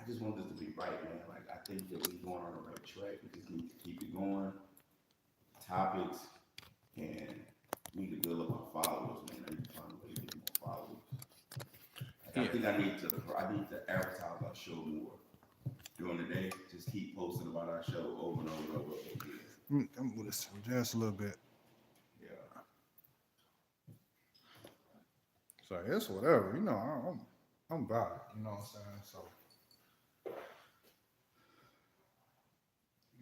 just want this to be right, man. Like I think that we're going on the right track. We just need to keep it going. Topics and we need to build up our followers, man. I need to find a way to get more followers. Like, I think I need to advertise our show more during the day. Just keep posting about our show over and over and over again. I'm gonna listen just a little bit. Yeah. So it's whatever, you know. I'm about it. You know what I'm saying? So,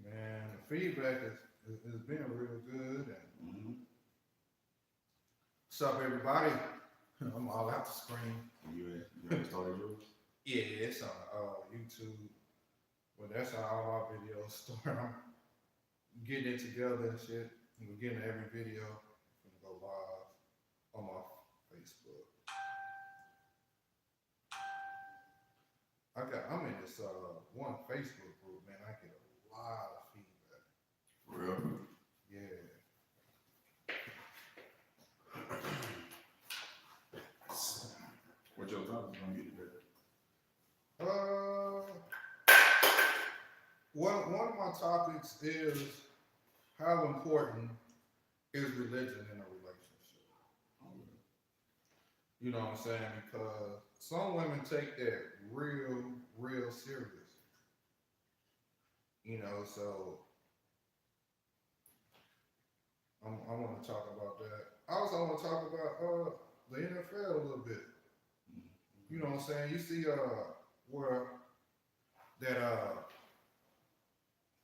man, the feedback is being real good. And Mm-hmm. what's up, everybody? I'm all out the screen. You already started yours? Yeah, it's on YouTube. Well, that's how all our videos start. I'm getting it together and shit. We're getting every video. I'm gonna go live on my Facebook. I'm in this one Facebook group, man. I get a lot of feedback. For real? Yeah. What your topic gonna be today? One of my topics is how important is religion in a relationship? You know what I'm saying? Because some women take that real serious. You know, so I want to talk about that. I also want to talk about the NFL a little bit. You know what I'm saying? You see where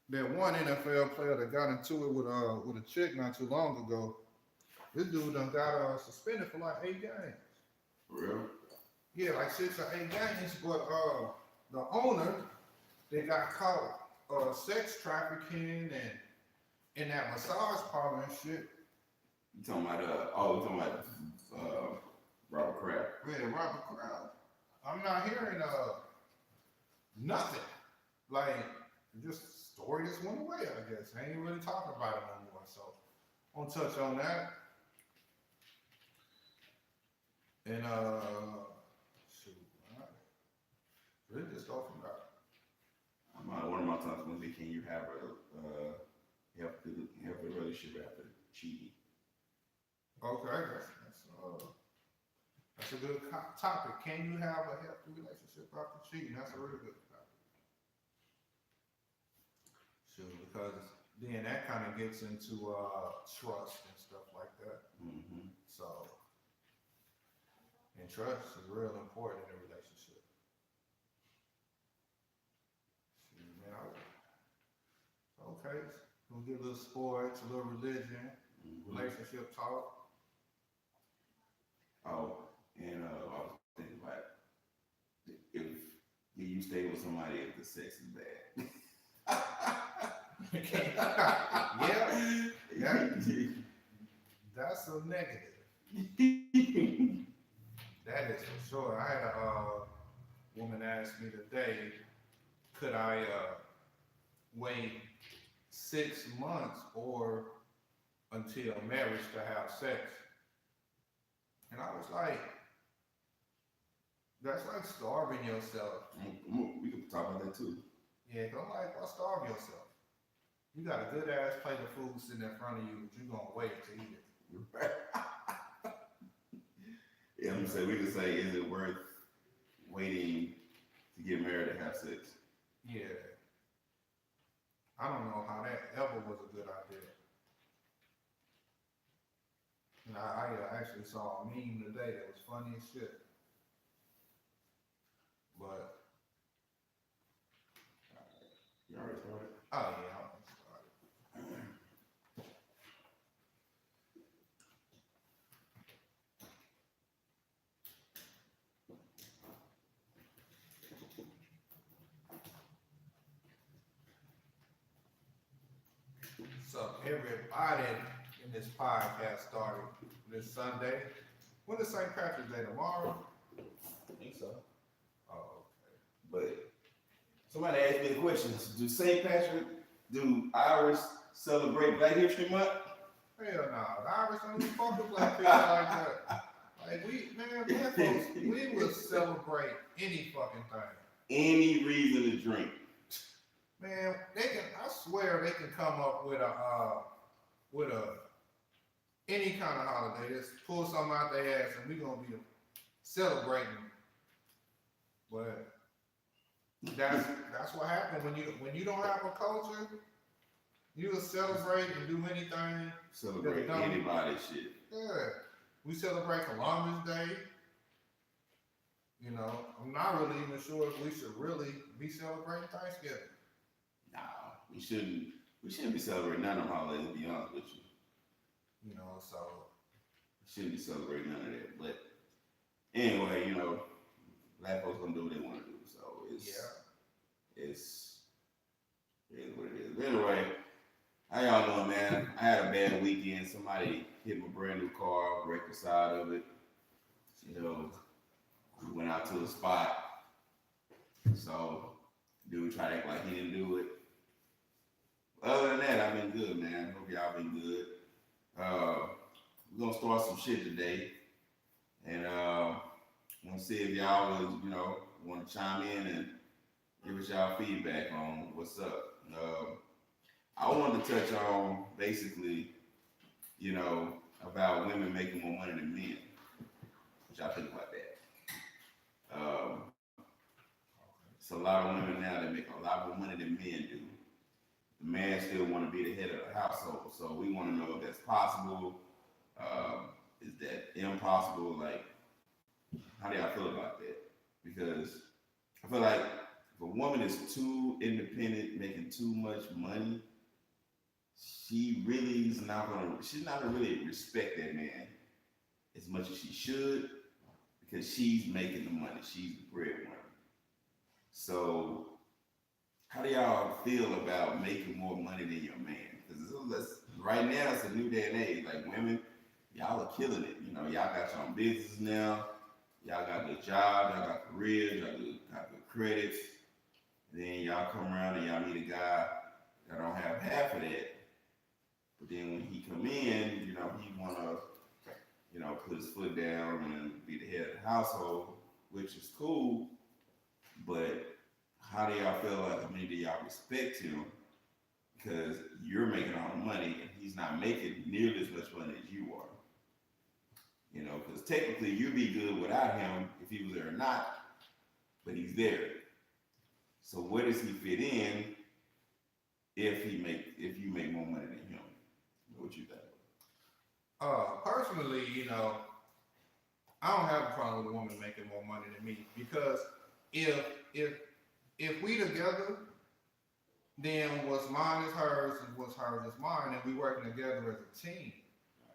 that one NFL player that got into it with a chick not too long ago. This dude done got suspended for like 8 games. For real? Yeah, like 6 or 8 games. But the owner, they got caught sex trafficking and in that massage parlor and shit. You talking about Robert Kraft? Yeah, Robert Kraft. I'm not hearing nothing. Like just story just went away, I guess. I ain't really talking about it no more. So I won't touch on that. And shoot, really just talking about One of my times was can you have a healthy relationship after cheating? okay, that's a good topic. Can you have a healthy relationship after cheating? That's a really good topic. Sure, because then that kind of gets into trust and stuff like that. Mm-hmm. So, and trust is real important in a relationship. Shoot, man, okay, we'll get a little sports, a little religion, relationship talk. Oh, and I was thinking about if you stay with somebody if the sex is bad. yeah, that's a negative. That is for sure. I had a woman ask me today, could I wait 6 months or until marriage to have sex? And I was like, that's like starving yourself. We can talk about that too. Yeah, I'm like, why starve yourself? You got a good ass plate of food sitting in front of you, but you're gonna wait to eat it. Yeah, I'm saying we can say, is it worth waiting to get married to have sex? Yeah. I don't know how that ever was a good idea. And I actually saw a meme today that was funny as shit. But You already started? oh yeah, I'm started. So everybody in this podcast started this Sunday. When is St. Patrick's Day? Tomorrow? I think so. Oh, But somebody asked me the question: do St. Patrick, do Irish celebrate Black History Month? okay. Hell no. The Irish don't even fuck with black people like that. Like black folks, we will celebrate any fucking thing. any reason to drink. Man, they can. I swear they can come up with a any kind of holiday. Just pull something out their ass, and we gonna be celebrating. But that's what happens when you don't have a culture. You will celebrate and do anything. Celebrate anybody's shit. Yeah, we celebrate Columbus Day. You know, I'm not really even sure if we should really be celebrating Thanksgiving. Nah, we shouldn't. We shouldn't be celebrating none of them holidays. To be honest with you, You know, so we shouldn't be celebrating none of that. But anyway, you know, black folks gonna do what they want to do. So it's yeah. it is what it is. But anyway, how y'all doing, man? I had a bad weekend. Somebody hit my brand new car, wrecked the side of it. You know, we went out to a spot. So, dude tried to act like he didn't do it. Other than that, I've been good, man. Hope y'all been good. We're gonna start some shit today, and want to see if y'all was, you know, want to chime in and give us y'all feedback on what's up. I wanted to touch on basically, you know, about women making more money than men. What y'all think about that? It's a lot of women now that make a lot more money than men do. The man still want to be the head of the household, so we want to know if that's possible. Is that impossible? Like, how do y'all feel about that? Because I feel like if a woman is too independent, making too much money, she's not gonna really respect that man as much as she should, because she's making the money, she's the breadwinner. So, how do y'all feel about making more money than your man? Because right now it's a new day and age. Like, women, y'all are killing it. You know, y'all got your own business now. Y'all got good job, y'all got careers, y'all got good credits. And then y'all come around and y'all meet a guy that don't have half of that. But then when he come in, you know, he wanna, you know, put his foot down and be the head of the household, which is cool. But how do y'all feel like, I mean, do y'all respect him? Because you're making all the money and he's not making nearly as much money as you are. You know, because technically you'd be good without him if he was there or not, but he's there. So where does he fit in if you make more money than him? What you think? Personally, you know, I don't have a problem with a woman making more money than me, because if we together, then what's mine is hers and what's hers is mine, and we working together as a team.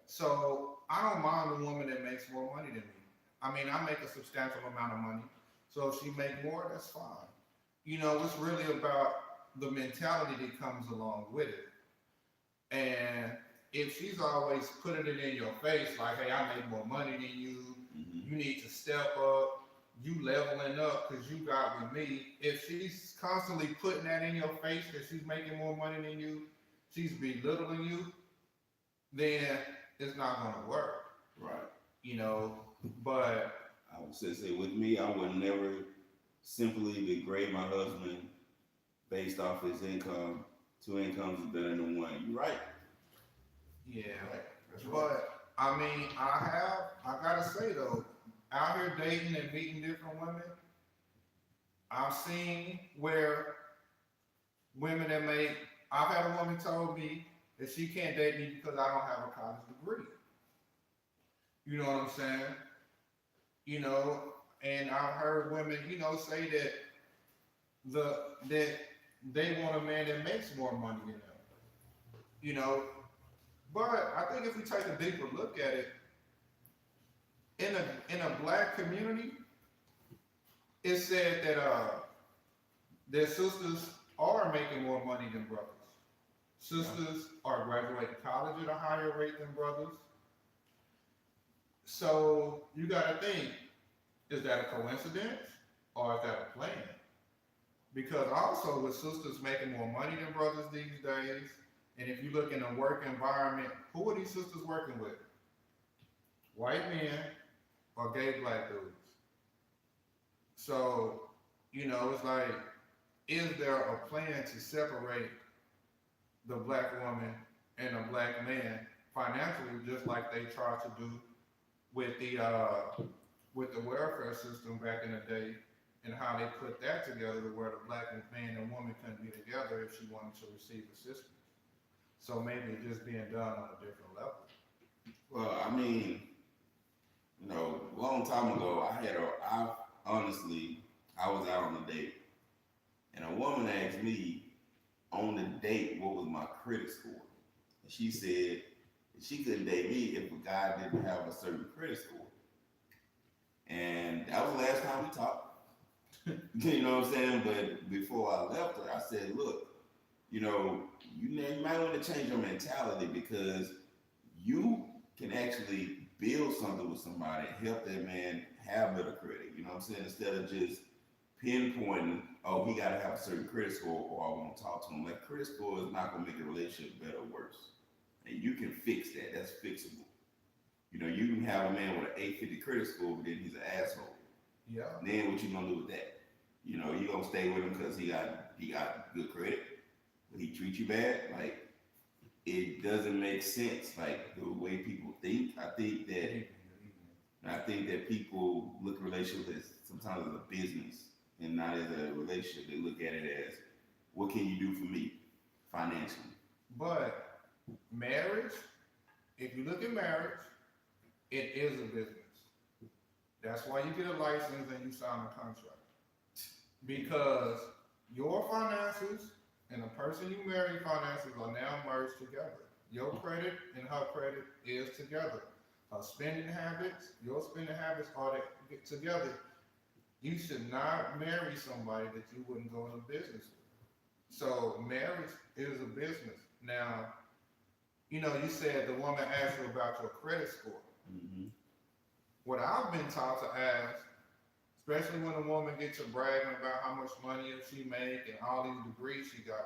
So I don't mind a woman that makes more money than me. I mean, I make a substantial amount of money, so if she make more, that's fine. You know, it's really about the mentality that comes along with it. And if she's always putting it in your face, like, hey, I make more money than you, you need to step up, you leveling up because you got with me. If she's constantly putting that in your face that she's making more money than you, she's belittling you, then it's not gonna work. Right. You know, but I would say with me, I would never simply degrade my husband based off his income. Two incomes is better than one. You're right. yeah. Right. That's right. But I mean, I gotta say though, out here dating and meeting different women, I've seen where women that I've had a woman told me that she can't date me because I don't have a college degree. You know what I'm saying? You know, and I've heard women, you know, say that that they want a man that makes more money than them. You know, but I think if we take a deeper look at it, in a black community, it's said that their sisters are making more money than brothers. Sisters are graduating college at a higher rate than brothers. So you gotta think, is that a coincidence or is that a plan? Because also with sisters making more money than brothers these days, and if you look in a work environment, who are these sisters working with? White men or gay black dudes. So, You know, it's like, is there a plan to separate the black woman and the black man financially, just like they tried to do with the welfare system back in the day, and how they put that together to where the black man and woman couldn't be together if she wanted to receive assistance. So maybe it's just being done on a different level. Well, I mean, you know, a long time ago, I honestly, I was out on a date, and a woman asked me on the date what was my credit score. And she said she couldn't date me if a guy didn't have a certain credit score. And that was the last time we talked. You know what I'm saying? But before I left her, I said, look, you know, you might want to change your mentality, because you can actually build something with somebody and help that man have better credit. You know what I'm saying? Instead of just pinpointing, oh, he got to have a certain credit score or I won't talk to him. Like, credit score is not going to make a relationship better or worse. And you can fix that. That's fixable. You know, you can have a man with an 850 credit score, but then he's an asshole. Yeah. Then what you gonna do with that? You know, you gonna stay with him because he got good credit, but he treats you bad? Like, it doesn't make sense. Like, the way people think, I think that people look at relationships as sometimes as a business and not as a relationship. They look at it as, what can you do for me financially? But marriage, if you look at marriage, it is a business. That's why you get a license and you sign a contract. Because your finances and the person you marry finances are now merged together. Your credit and her credit is together. Her spending habits, your spending habits are together. You should not marry somebody that you wouldn't go into business with. So marriage is a business. Now, you know, you said the woman asked you about your credit score. Mm-hmm. What I've been taught to ask, especially when a woman gets to bragging about how much money she make and all these degrees she got,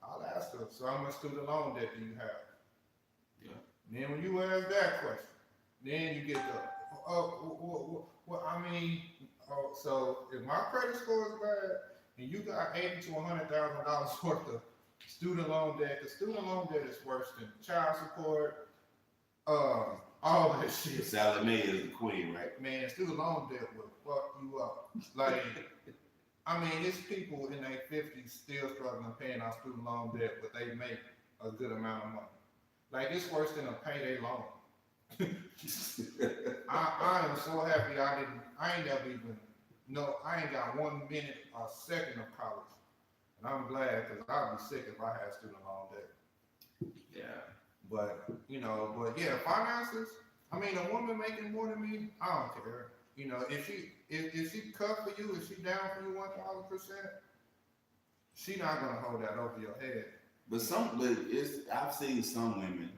I'll ask her, so how much student loan debt do you have? Yeah. And then when you ask that question, then you get the, so if my credit score is bad and you got $80,000 to $100,000 worth of student loan debt, the student loan debt is worse than child support, all that shit. Sally Mae is the queen, right? Man, student loan debt will fuck you up. Like, I mean, it's people in their 50s still struggling paying off student loan debt, but they make a good amount of money. Like, it's worse than a payday loan. I am so happy I ain't never even, no, I ain't got 1 minute or second of college. And I'm glad, because I'd be sick if I had student loan debt. Yeah. But, you know, finances, I mean, a woman making more than me, I don't care. You know, if she cut for you, if she down for you 1,000%, she not gonna hold that over your head. I've seen some women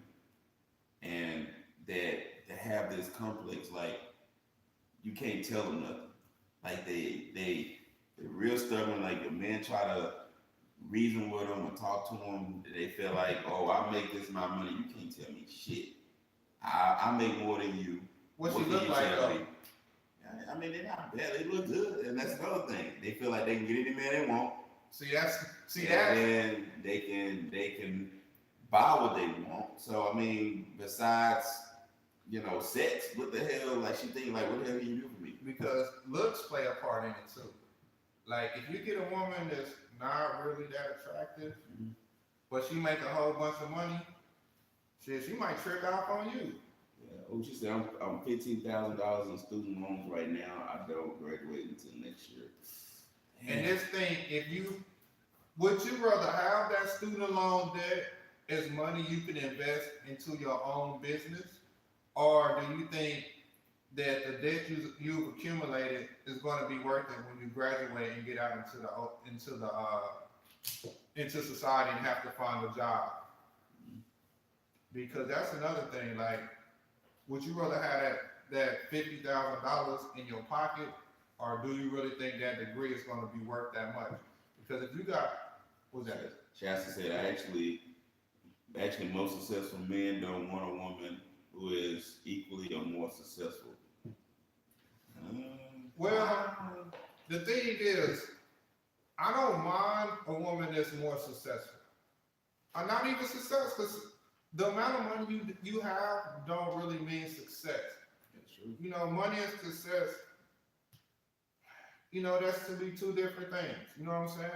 and that have this complex, like, you can't tell them nothing. Like, they're real stubborn. Like, the men try to reason with them or talk to them. They feel like, oh, I make this my money. You can't tell me shit. I make more than you. What she look like though? I mean, they're not bad. They look good, and that's another thing. They feel like they can get any man they want. And they can buy what they want. So I mean, besides, you know, sex, what the hell? Like, she think like, what the hell can you do for me? Because looks play a part in it too. Like, if you get a woman that's not really that attractive, mm-hmm. but she make a whole bunch of money, shit, she might trick off on you. Yeah. Oh, she said, I'm $15,000 in student loans right now. I don't graduate until next year. Damn. And this thing, would you rather have that student loan debt as money you can invest into your own business, or do you think that the debt you've accumulated is going to be worth it when you graduate and get out into society and have to find a job? Because that's another thing. Like, would you rather have that $50,000 in your pocket, or do you really think that degree is going to be worth that much? Because if you got, what's that? Shasta said, actually, most successful men don't want a woman who is equally or more successful. Well, the thing is, that's more successful. Not even success, because the amount of money you have don't really mean success. That's true. You know, money and success, you know, that's to be two different things. You know what I'm saying?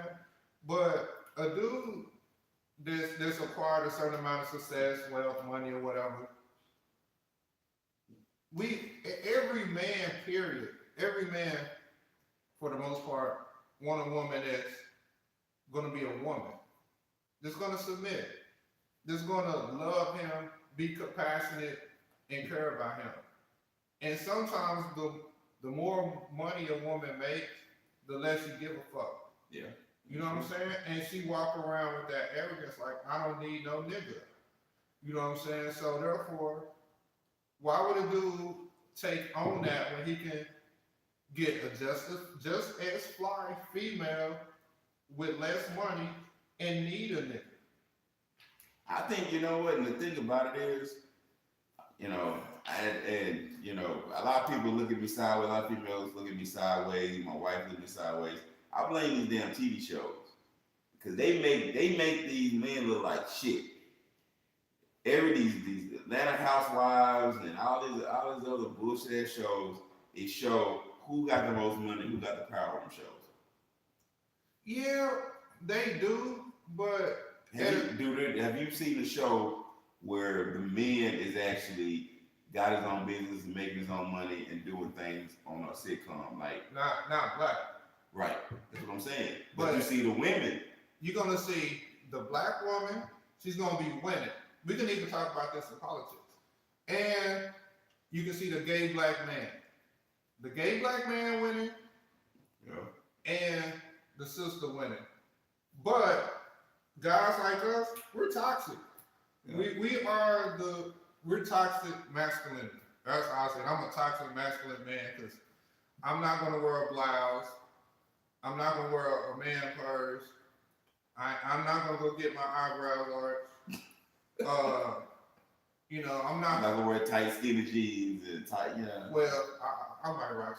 But a dude that's acquired a certain amount of success, wealth, money, or whatever, every man, period, every man, for the most part, want a woman that's gonna be a woman, that's gonna submit, that's gonna love him, be compassionate, and care about him. And sometimes the more money a woman makes, the less you give a fuck. Yeah. You know what I'm saying? And she walk around with that arrogance, like, I don't need no nigga. You know what I'm saying? So therefore, why would a dude take on that when he can get a just as fly female with less money and need a nigga? I think, you know what, and the thing about it is, you know, and you know, a lot of people look at me sideways, a lot of females look at me sideways, my wife look at me sideways. I blame these damn TV shows. Because they make these men look like shit. These Atlanta Housewives and all these other bullshit ass shows, they show who got the most money, who got the power on them shows. Yeah, they do, but have you seen the show where the man is actually got his own business and making his own money and doing things on a sitcom? Like not black. Right. That's what I'm saying. But you see the women. You're gonna see the black woman, she's gonna be winning. We can even talk about this in politics. And you can see the gay black man. The gay black man winning, yeah, and the sister winning. But guys like us, we're toxic. Yeah. We're toxic masculinity. That's how I said I'm a toxic masculine man because I'm not gonna wear a blouse. I'm not gonna wear a man purse. I'm not gonna go get my eyebrows arched. You know, I'm not gonna wear tight skinny jeans and tight, yeah. Well, I might rock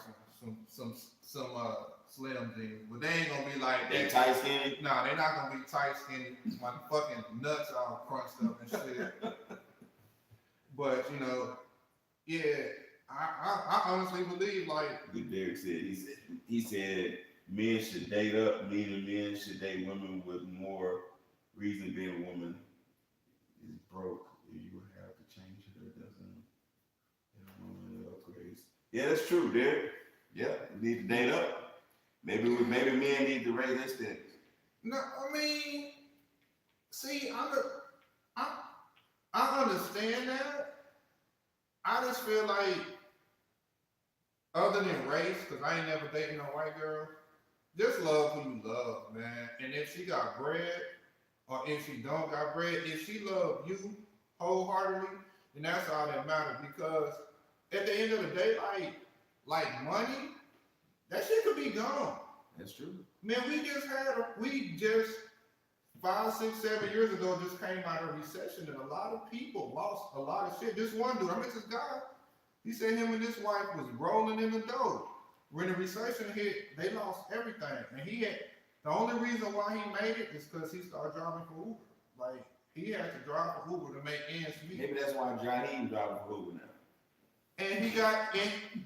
some slim jeans, but they ain't gonna be like they tight skinny. Nah, they're not gonna be tight skinny. My fucking nuts all crunched up and shit. But you know, yeah, I honestly believe like Derek said. He said men should date up, meaning men should date women with more reason being a woman is broke. You would have to change it or doesn't. Yeah, that's true, Derek. Yeah, you need to date up. Maybe men need to raise their standards. No, I mean, see, I understand that. I just feel like, other than race, because I ain't never dated no white girl, just love who you love, man. And if she got bread, or if she don't got bread, if she love you wholeheartedly, then that's all that matters. Because at the end of the day, like money, that shit could be gone. That's true. Man, we just 5, 6, 7 years ago just came out of a recession, and a lot of people lost a lot of shit. This one dude, I met this guy, he said him and his wife was rolling in the dough. When the recession hit, they lost everything. And the only reason why he made it is because he started driving for Uber. Like, he had to drive for Uber to make ends meet. Maybe that's why Jaheim driving for Uber now. And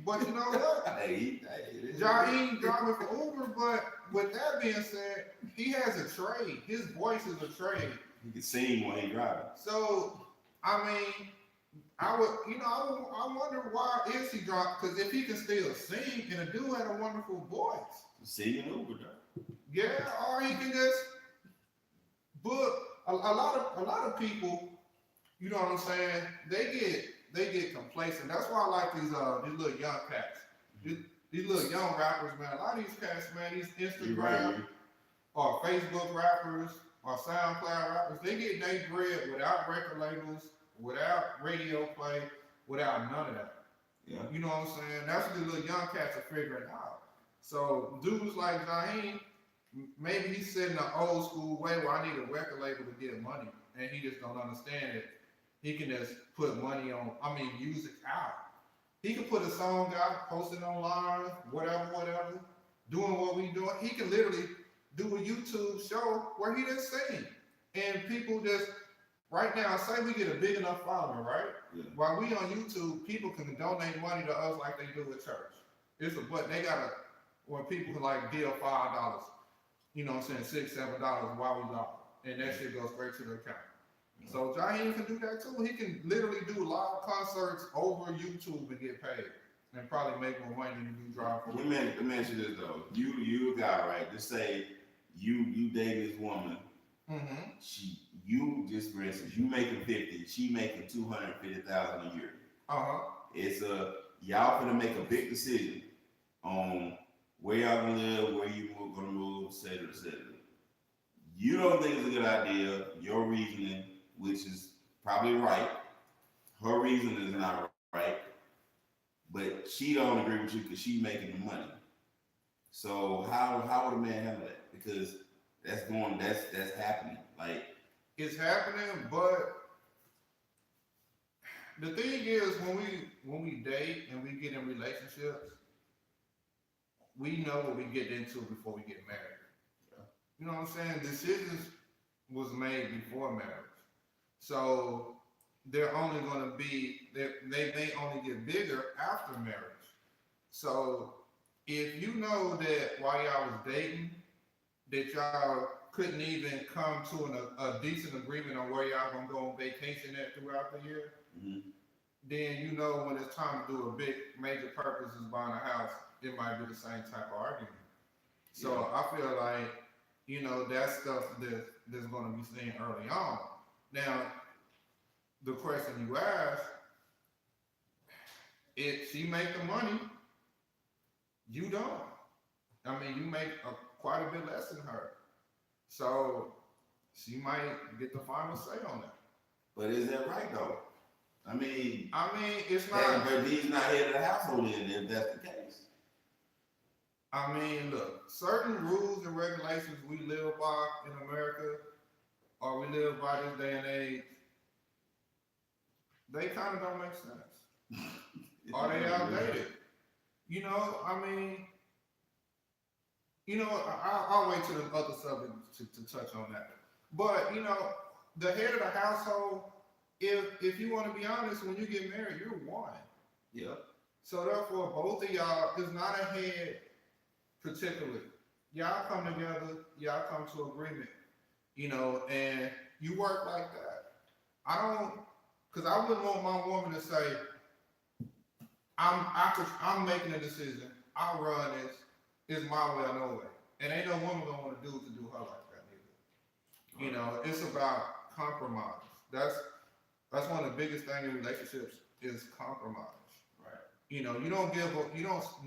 but you know what? Jaheim driving for Uber, but with that being said, he has a trade. His voice is a trade. You can sing while he driving. So, I mean, I wonder why is he driving? Because if he can still sing, and a dude had a wonderful voice. Singing Uber, though. Yeah, or he can just book a lot of people. You know what I'm saying? They get complacent. That's why I like these little young cats. These little young rappers, man. A lot of these cats, man, these Instagram or Facebook rappers or SoundCloud rappers, they get their bread without record labels, without radio play, without none of that. Yeah. You know what I'm saying? That's what the little young cats are figuring out. So dudes like Jaheim, maybe he's set in an old school way where I need a record label to get money, and he just don't understand it. He can just put money on, music out. He can put a song out, post it online, whatever, doing what we doing. He can literally do a YouTube show show where he didn't sing. And people just, right now, say we get a big enough following, right? Yeah. While we on YouTube, people can donate money to us like they do at church. It's a button. They got a, when people can like deal $5, you know what I'm saying, $6, $7 while we live. And that shit goes straight to the account. So Jaheim can do that too. He can literally do live concerts over YouTube and get paid. And probably make more money than you drive for. Let me mention this though. You a guy, right? Just say you dating this woman. Mm-hmm. You just for instance, you making 50, she making 250,000 a year. It's y'all gonna make a big decision on where y'all gonna live, where you gonna move, et cetera, et cetera. You don't think it's a good idea. Your reasoning, which is probably right, her reasoning is not right. But she don't agree with you because she's making the money. So how would a man handle that? Because that's happening. Like it's happening, but the thing is when we date and we get in relationships, we know what we get into before we get married. Yeah. You know what I'm saying? Decisions was made before marriage. So they're only going to be, they may only get bigger after marriage. So if you know that while y'all was dating, that y'all couldn't even come to a decent agreement on where y'all gonna go on vacation at throughout the year, mm-hmm. then you know when it's time to do a big major purpose is buying a house, it might be the same type of argument. So yeah. I feel like, you know, that's stuff that's gonna be seen early on. Now, the question you asked, if she make the money, you don't. I mean, you make quite a bit less than her. So she might get the final say on that. But is that right though? I mean, it's not. But he's not head of the household if that's the case. I mean, look, certain rules and regulations we live by in America, or we live by this day and age, they kind of don't make sense. Are they outdated? You know, I mean, you know, I'll wait till the other subject to touch on that. But, you know, the head of the household, if you want to be honest, when you get married, you're one. Yeah. So therefore, both of y'all, is not a head particularly. Y'all come together, y'all come to agreement, you know, and you work like that. Because I wouldn't want my woman to say, I'm making a decision, I'll run this, it's my way or no way. And ain't no woman gonna want to do her like that either. You know, it's about compromise. That's one of the biggest things in relationships is compromise. Right. You know, you don't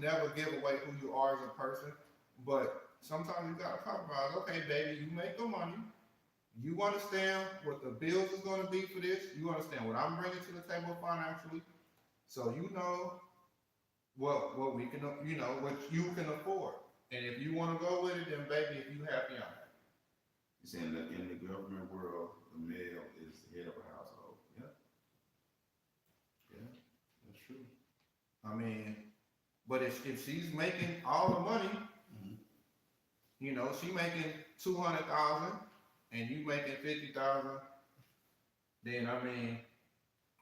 never give away who you are as a person, but sometimes you gotta compromise. Okay, baby, you make the money. You understand what the bills is gonna be for this. You understand what I'm bringing to the table financially. So you know what we can, you know, what you can afford. And if you want to go with it, then baby, if you happy, I'm happy. You saying that in the government world, the male is the head of a household. Yeah. Yeah, that's true. I mean, but if she's making all the money, mm-hmm. you know, she making 200,000 and you making 50,000, then I mean,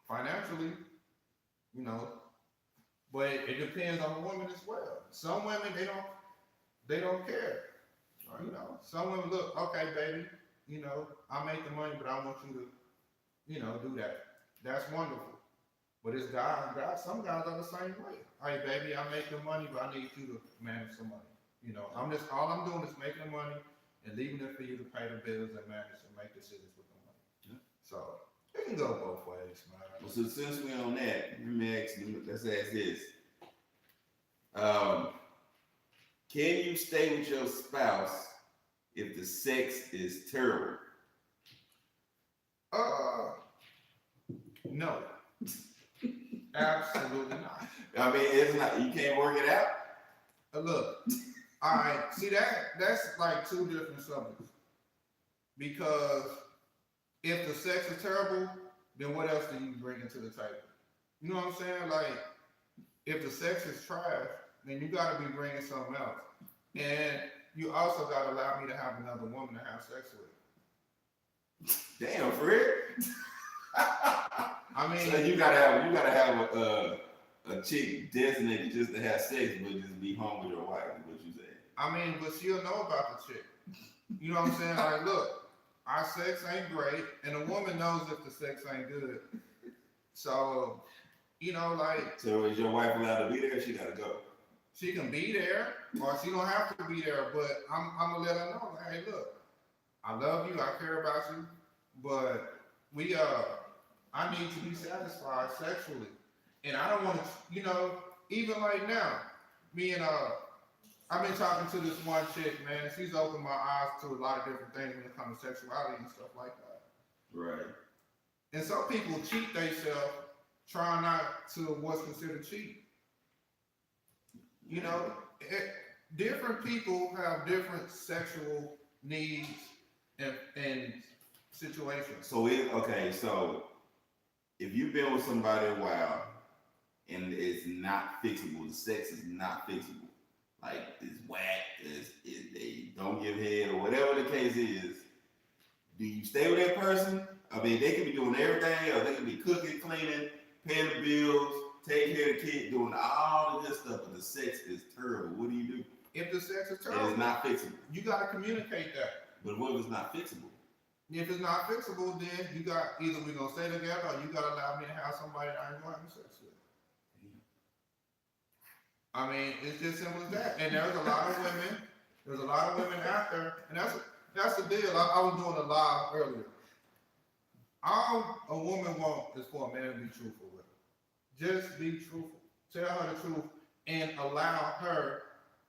financially, you know, but it depends on the woman as well. Some women they don't care. Right. You know, some women look, okay, baby, you know, I make the money, but I want you to, you know, do that. That's wonderful. But it's guys, some guys are the same way. Hey, baby, I make the money, but I need you to manage some money. You know, all I'm doing is making the money and leaving it for you to pay the bills and manage and make decisions with the money. Yeah. So it can go both ways, man. Well, so since we're on that, let's ask this. Can you stay with your spouse if the sex is terrible? No. Absolutely not. I mean, it's not, you can't work it out? Look, all right, see that's like two different subjects. Because if the sex is terrible, then what else do you bring into the table? You know what I'm saying? Like, if the sex is trash, then you got to be bringing something else. And you also gotta allow me to have another woman to have sex with. Damn, Fred. I mean, So you gotta have a chick designated just to have sex, but just be home with your wife. Is what you say? I mean, but she'll know about the chick. You know what I'm saying? Like, look, our sex ain't great, and a woman knows if the sex ain't good. So, you know, like, So is your wife allowed to be there? She gotta go. she can be there, or she don't have to be there. But I'm gonna let her know, like, hey, look, I love you, I care about you, but I need to be satisfied sexually, and I don't want to, you know, even like now, me and I've been talking to this one chick, man. She's opened my eyes to a lot of different things when it comes to sexuality and stuff like that. Right. And some people cheat themselves trying not to what's considered cheating. You know, different people have different sexual needs and situations. So so if you've been with somebody a while and it's not fixable, the sex is not fixable. Like it's whack, they don't give head or whatever the case is. Do you stay with that person? I mean, they could be doing everything, or they could be cooking, cleaning, paying the bills, taking care of the kid, doing all of this stuff, but the sex is terrible. What do you do? If the sex is And terrible, it's not fixable. you got to communicate that. But what if it's not fixable? If it's not fixable, then you got either we're gonna stay together or you gotta allow me to have somebody that I ain't gonna have sex with. I mean, it's just simple as that. And there's a lot of women out there, and that's the deal. I was doing a live earlier. All a woman wants is for a man to be truthful with her. Just be truthful. Tell her the truth and allow her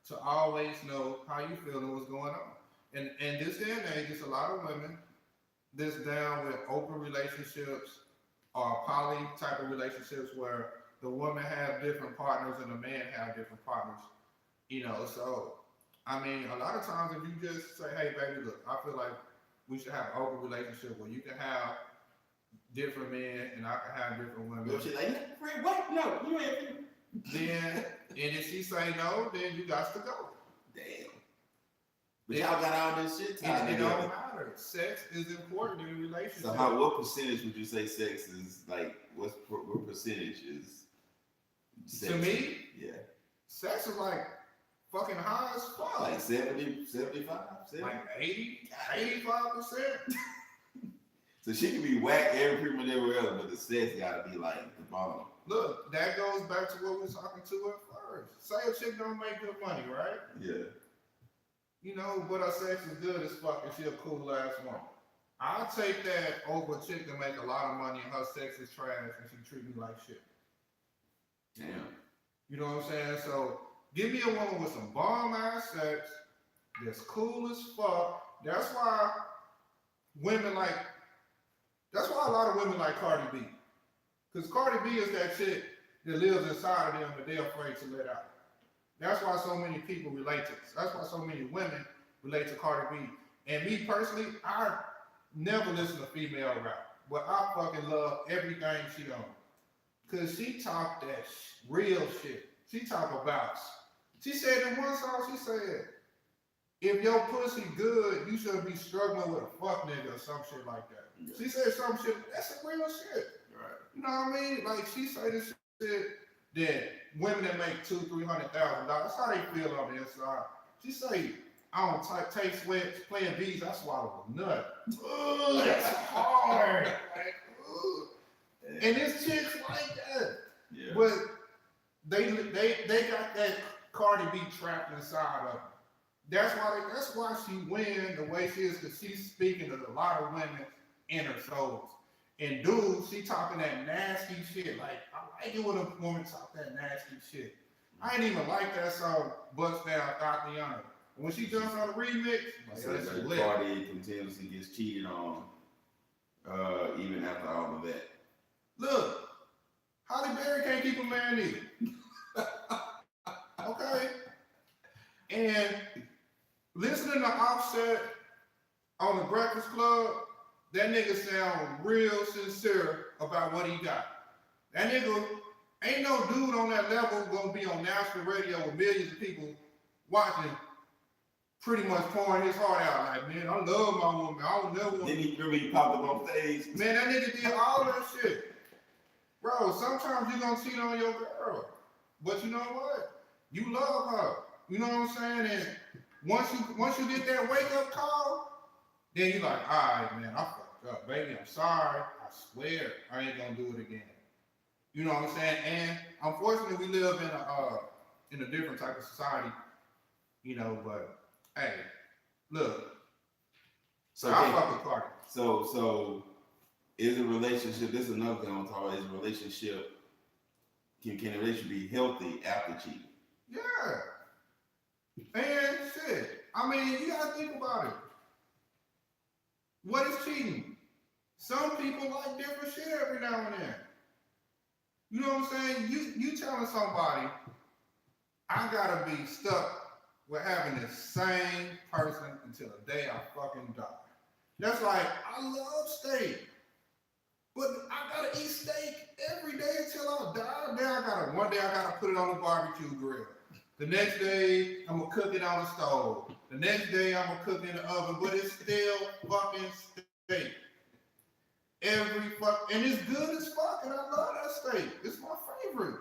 to always know how you feel and what's going on. And this day and age, it's a lot of women that's down with open relationships or poly type of relationships where the woman have different partners and the man have different partners. You know, so I mean, a lot of times if you just say, hey baby, look, I feel like we should have an open relationship where you can have different men and I can have different women. She's like, Fred, what? No, you ain't. Then, and if she say no, then you got to go. Damn. But y'all got all this shit tied It together. don't matter. Sex is important in a relationship. So what percentage would you say sex is, like, what percentage is sex? To me, Yeah. sex is like fucking high as fuck. Like 70, 75, 70? Like 80, 85%. So she can be whack every pretty much everywhere else, but the sex gotta be like the bomb. Look, that goes back to what we were talking to at first. Say a chick don't make good money, right? Yeah. You know, but her sex is good as fuck and she a cool ass woman. I'll take that over a chick that make a lot of money and her sex is trash and she treat me like shit. Damn. You know what I'm saying? So give me a woman with some bomb ass sex that's cool as fuck. That's why a lot of women like Cardi B. Because Cardi B is that chick that lives inside of them that they're afraid to let out. That's why so many people relate to this. That's why so many women relate to Cardi B. And me personally, I never listen to female rap, but I fucking love everything she on. Because she talk that real shit. She talk about, she said in one song, she said, if your pussy good, you should be struggling with a fuck nigga or some shit like that. Yeah. She said some shit, that's some real shit. Right. You know what I mean? Like she say this shit that women that make $200,000-$300,000, that's how they feel on the inside. She say, I don't take sweats, playing beats, I swallow a nut. Ugh, that's hard. Like, ugh. And this chick's like that. Yeah. But they got that Cardi B trapped inside of her. That's why she win the way she is, because she's speaking to a lot of women inner souls. And dude, she talking that nasty shit. Like, I like it when a woman talk that nasty shit. I ain't even like that song, Bust Down Tatiana. When she jumps on the remix, So that's like lit. Cardi continuously gets cheated on, even after all of that. Look, Halle Berry can't keep a man either. Okay? And listening to Offset on the Breakfast Club, that nigga sound real sincere about what he got. That nigga, ain't no dude on that level gonna be on national radio with millions of people watching pretty much pouring his heart out. Like, man, I love my woman. I don't never want. Then he really popped up on stage. Man, that nigga did all that shit. Bro, sometimes you gonna cheat on your girl. But you know what? You love her. You know what I'm saying? And once you get that wake up call, then you like, all right, man, I fucked up, baby. I'm sorry. I swear I ain't gonna do it again. You know what I'm saying? And unfortunately, we live in a different type of society. You know, but hey, look. So I fuck with Cardi. So is a relationship? This is another thing I'm talking about. Is a relationship? Can a relationship be healthy after cheating? Yeah. And shit. I mean, you gotta think about it. What is cheating? Some people like different shit every now and then. You know what I'm saying? You telling somebody, I gotta be stuck with having the same person until the day I fucking die. That's like, I love steak, but I gotta eat steak every day until I die. Then one day I gotta put it on the barbecue grill. The next day, I'm gonna cook it on the stove. The next day, I'm gonna cook it in the oven, but it's still fucking steak. And it's good as fuck, and I love that steak. It's my favorite.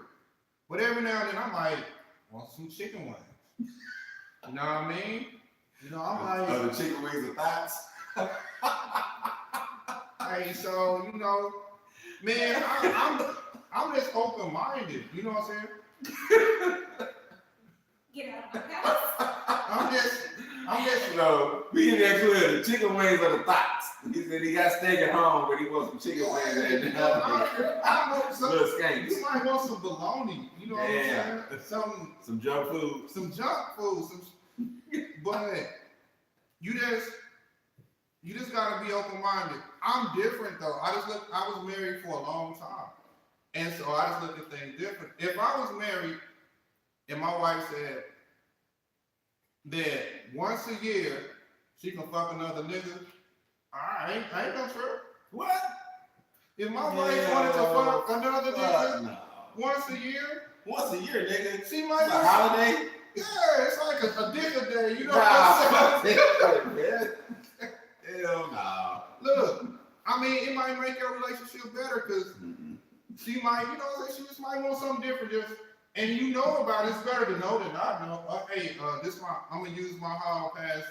But every now and then, I might want some chicken wings. You know what I mean? You know, I'm like, the chicken wings and thoughts. hey, so you know, man, I'm just open-minded. You know what I'm saying? Get out of my house. I'm just. No, we get that clear. The chicken wings are the thoughts. He said he got steak at home, but he wants some chicken wings and I want some. little skanks. You might want some bologna. You know what I'm saying? Some junk food. Some junk food. But you just gotta be open-minded. I'm different though. I was married for a long time, and so I just look at things different. If I was married and my wife said that once a year she can fuck another nigga, I ain't gonna trip. What? If my wife wanted to fuck another nigga No. once a year, nigga. she might It's a holiday. Yeah, it's like a dick a day. You know what I'm saying? Hell no. Look, I mean, it might make your relationship better because she might, you know, she just might want something different. And you know about it. It's better to know than not know. I'm gonna use my hall pass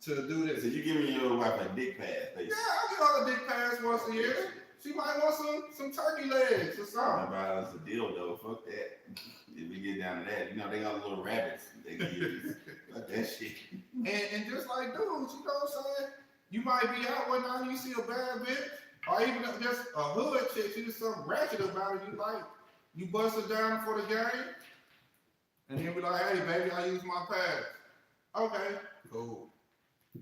to do this. So you giving your wife a dick pass, basically? Yeah, I give her a dick pass once a year. She might want some turkey legs or something. About us a deal though. Fuck that. If we get down to that, you know they got little rabbits. They can use. Fuck that shit. And just like dudes, you know what I'm saying? You might be out one night and you see a bad bitch, or even just a hood chick, she just something ratchet about it. You bust her down for the game, and then be like, hey baby, I use my pass. Okay, cool.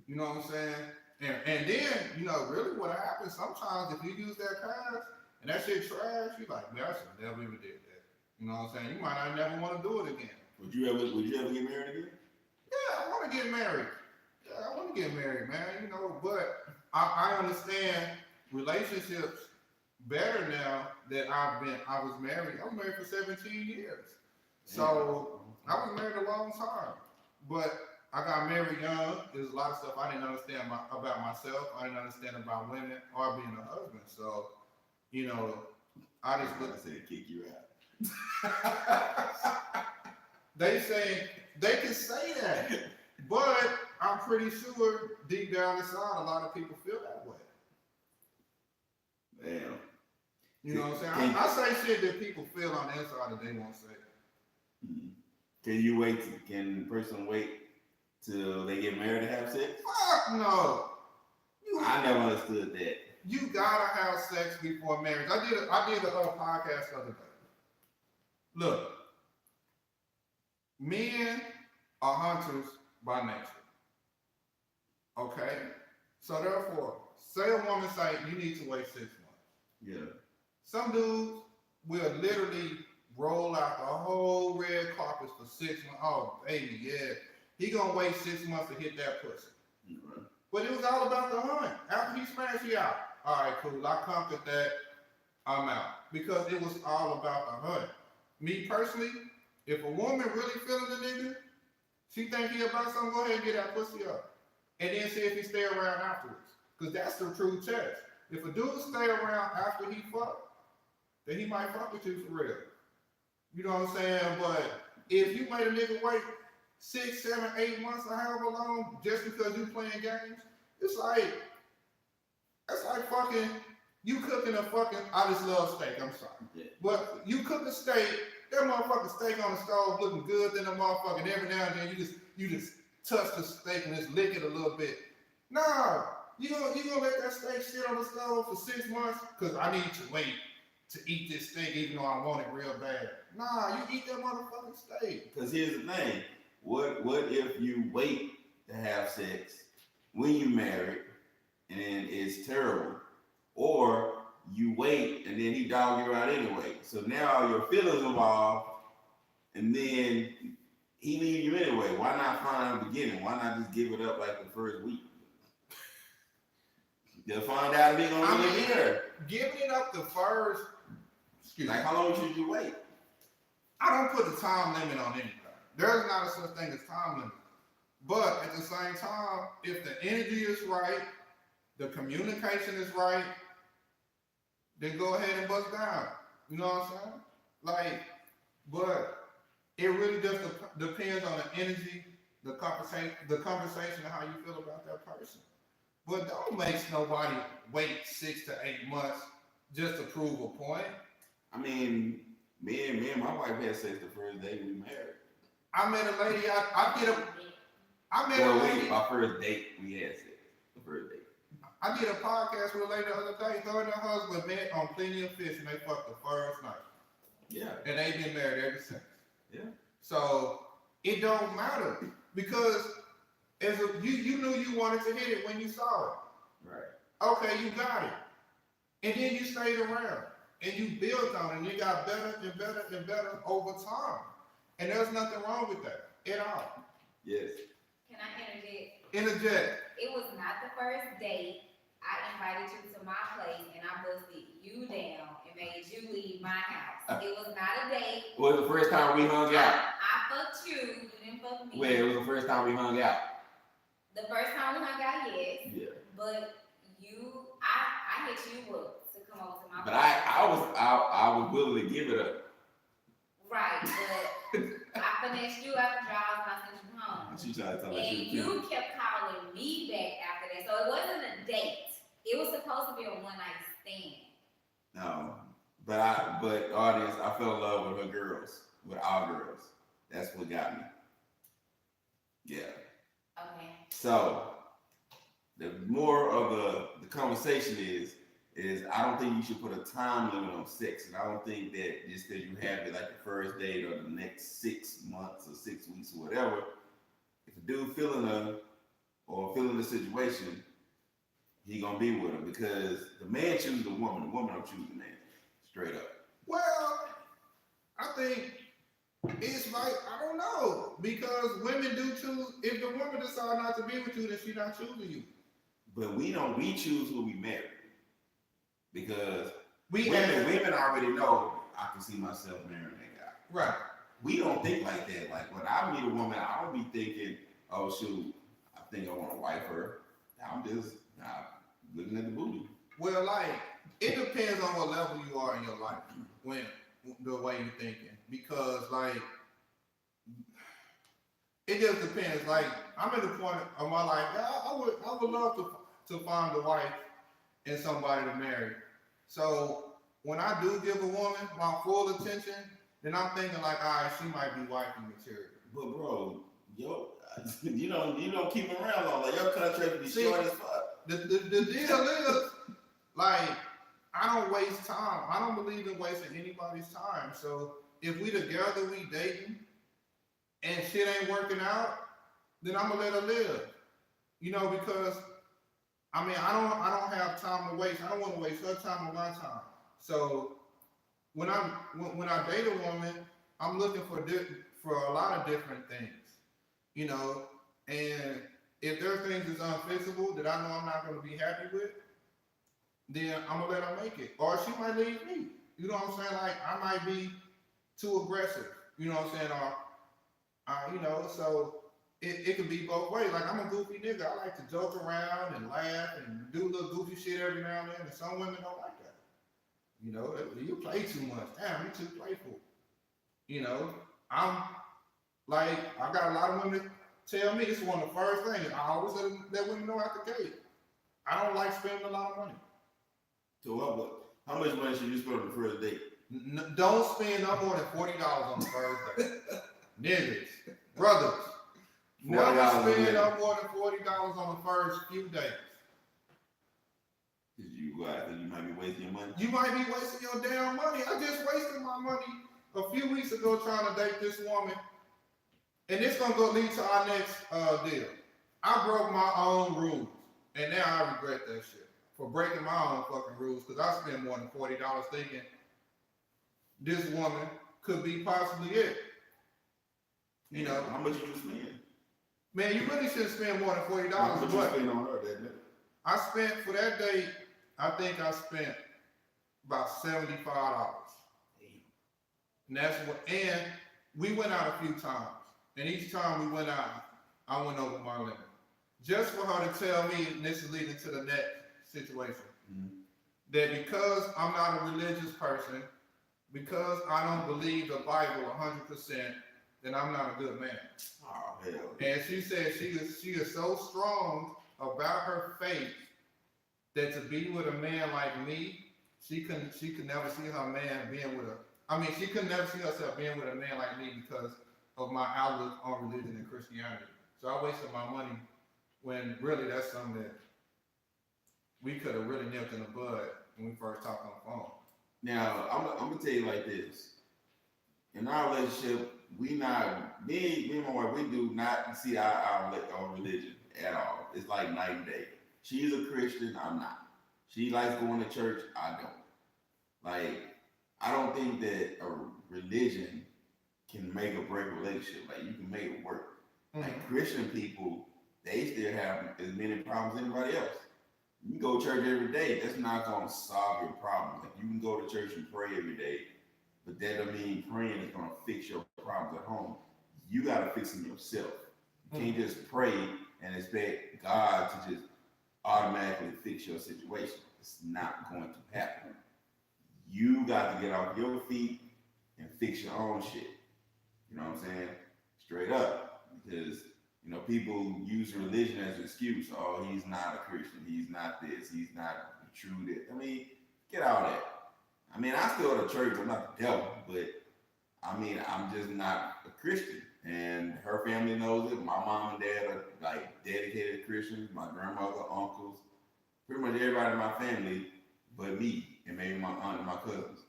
You know what I'm saying? And then, you know, really what happens sometimes if you use that pass and that shit trash, you like, man, I should never even did that. You know what I'm saying? You might not never want to do it again. Would you ever get married again? Yeah, I want to get married. Yeah, I want to get married, man. You know, but I understand relationships better now that I was married. I was married for 17 years. So I was married a long time. But I got married young. There's a lot of stuff I didn't understand about myself. I didn't understand about women or being a husband. So, you know, I just I said kick you out. They can say that, but I'm pretty sure deep down inside, a lot of people feel that way. Damn. You know what I'm saying? I say shit that people feel on the inside that they won't say. Can the person wait till they get married to have sex? Fuck no. I never understood that. You gotta have sex before marriage. I did a podcast the other day. Look, men are hunters by nature. Okay? So therefore, say a woman say you need to wait 6 months. Yeah. Some dudes will literally roll out the whole red carpet for 6 months. Oh, baby, yeah. He gonna wait 6 months to hit that pussy. Right. But it was all about the hunt. After he smashed you out, all right, cool. I conquered that. I'm out. Because it was all about the hunt. Me personally, if a woman really feeling the nigga, She think he about something, go ahead and get that pussy up. And then see if he stay around afterwards. Because that's the true test. If a dude stay around after he fuck, then he might fuck with you for real. You know what I'm saying? But if you made a nigga wait 6, 7, 8 months or however long just because you playing games, it's like fucking, you cooking a fucking, I just love steak, I'm sorry. Yeah. But you cook a steak, that motherfucking steak on the stove looking good, then the motherfucking every now and then you just touch the steak and just lick it a little bit. Nah, you gonna let that steak sit on the stove for 6 months? Cause I need to wait to eat this steak even though I want it real bad. Nah, you eat that motherfucking steak. Because here's the thing. What if you wait to have sex when you married and then it's terrible? Or you wait and then he dog you out anyway. So now your feelings involved and then he leave you anyway. Why not find out the beginning? Why not just give it up like the first week? They'll find out if he's gonna really be there. Giving it up the first, excuse me. Like how long should you wait? I don't put the time limit on anything. There's not a such thing as time limit. But at the same time, if the energy is right, the communication is right, then go ahead and bust down. You know what I'm saying? Like, but it really just depends on the energy, the conversation, and how you feel about that person. But don't make nobody wait 6 to 8 months just to prove a point. I mean, me and my wife had sex the first day we married. I met a lady. I met a Well, lady. our first date we had sex. The first date. I did a podcast with a lady the other day. Her and her husband met on Plenty of Fish, and they fucked the first night. Yeah. And they've been married ever since. Yeah. So it don't matter because you knew you wanted to hit it when you saw it. Right. Okay, you got it, and then you stayed around and you built on it, and you got better and better and better over time. And there's nothing wrong with that at all. Yes. Can I interject? Interject. It was not the first date. I invited you to my place and I busted you down and made you leave my house. It was not a date. Well, the first time we hung out. I fucked you. You didn't fuck me. Well, it was the first time we hung out. The first time we hung out, yes. Yeah. But I hit you up to come over to my But place. I was willing to give it up. Right, but I finessed you out the jaws and I sent you home. She tried to tell me And she you kept calling me back after that. So it wasn't a date. It was supposed to be a one-night stand. No. But audience, I fell in love with her girls, with our girls. That's what got me. Yeah. Okay. So the more of the conversation is I don't think you should put a time limit on sex. And I don't think that just that you have it like the first date or the next 6 months or 6 weeks or whatever. If a dude feeling the situation, he gonna be with her because the man chooses the woman don't choose the man. Straight up. Well, I think it's like, I don't know, because women do choose. If the woman decides not to be with you, then she's not choosing you. But we choose who we marry. Because Women, women already know I can see myself marrying that guy. right. We don't think like that. Like when I meet a woman, I don't be thinking, oh shoot, I think I want to wife her. I'm just looking at the booty. Well, like, it depends on what level you are in your life, when the way you're thinking. Because, like, it just depends. Like, I'm at the point of my life, I would love to find a wife and somebody to marry. So when I do give a woman my full attention, then I'm thinking like, all right, she might be wifey material. But bro, you don't keep them around long. Like your contract be short as fuck. The deal is, like, I don't waste time. I don't believe in wasting anybody's time. So if we together, we dating, and shit ain't working out, then I'm gonna let her live. You know, because I mean, I don't have time to waste. I don't want to waste her time or my time. So when I date a woman, I'm looking for a lot of different things, you know. And if there are things that's unfixable that I know I'm not going to be happy with, then I'm gonna let her make it, or she might leave me. You know what I'm saying? Like I might be too aggressive. You know what I'm saying? Or you know, so it can be both ways. Like I'm a goofy nigga. I like to joke around and laugh and do little goofy shit every now and then. And some women don't like that. You know, you play too much. Damn, you too playful. You know, I'm like, I got a lot of women tell me this is one of the first things. I always let women know out the gate. I don't like spending a lot of money. So what? How much money should you spend on the first date? Don't spend no more than $40 on the first date. Niggas, brothers, never $40 spend a no day. more than $40 on the first few days. Cause I think you might be wasting your money. You might be wasting your damn money. I just wasted my money a few weeks ago trying to date this woman. And it's gonna go lead to our next deal. I broke my own rules. And now I regret that shit. For breaking my own fucking rules. Cause I spent more than $40 thinking this woman could be possibly it. You know. How much you spend? Man, you really shouldn't spend more than $40. How much you But spend on her that day? I spent for that date, I think I spent about $75. And that's what, and we went out a few times. And each time we went out, I went over my limit. Just for her to tell me, and this is leading to the next situation, that because I'm not a religious person, because I don't believe the Bible 100%, then I'm not a good man. Oh hell. And she said she is so strong about her faith that to be with a man like me, she could never see her man being with she could never see herself being with a man like me because of my outlook on religion and Christianity. So I wasted my money when really that's something that we could have really nipped in the bud when we first talked on the phone. Now I'm gonna tell you like this. In our relationship, me and my wife, we do not see our religion at all. It's like night and day. She's a Christian, I'm not. She likes going to church, I don't. Like, I don't think that a religion can make or break a relationship. Like, you can make it work. Like, Christian people, they still have as many problems as anybody else. You go to church every day, that's not gonna solve your problem. Like, you can go to church and pray every day, but that doesn't mean praying is gonna fix your problems at home. You gotta fix them yourself. You can't just pray and expect God to just automatically fix your situation. It's not going to happen. You got to get off your feet and fix your own shit. You know what I'm saying? Straight up. Because, you know, people use religion as an excuse. Oh, he's not a Christian. He's not this. He's not true this. I mean, get out of that. I mean, I still go to church. I'm not the devil, but I mean, I'm just not a Christian. And her family knows it. My mom and dad are like dedicated Christians. My grandmother, uncles, pretty much everybody in my family, but me and maybe my aunt and my cousins.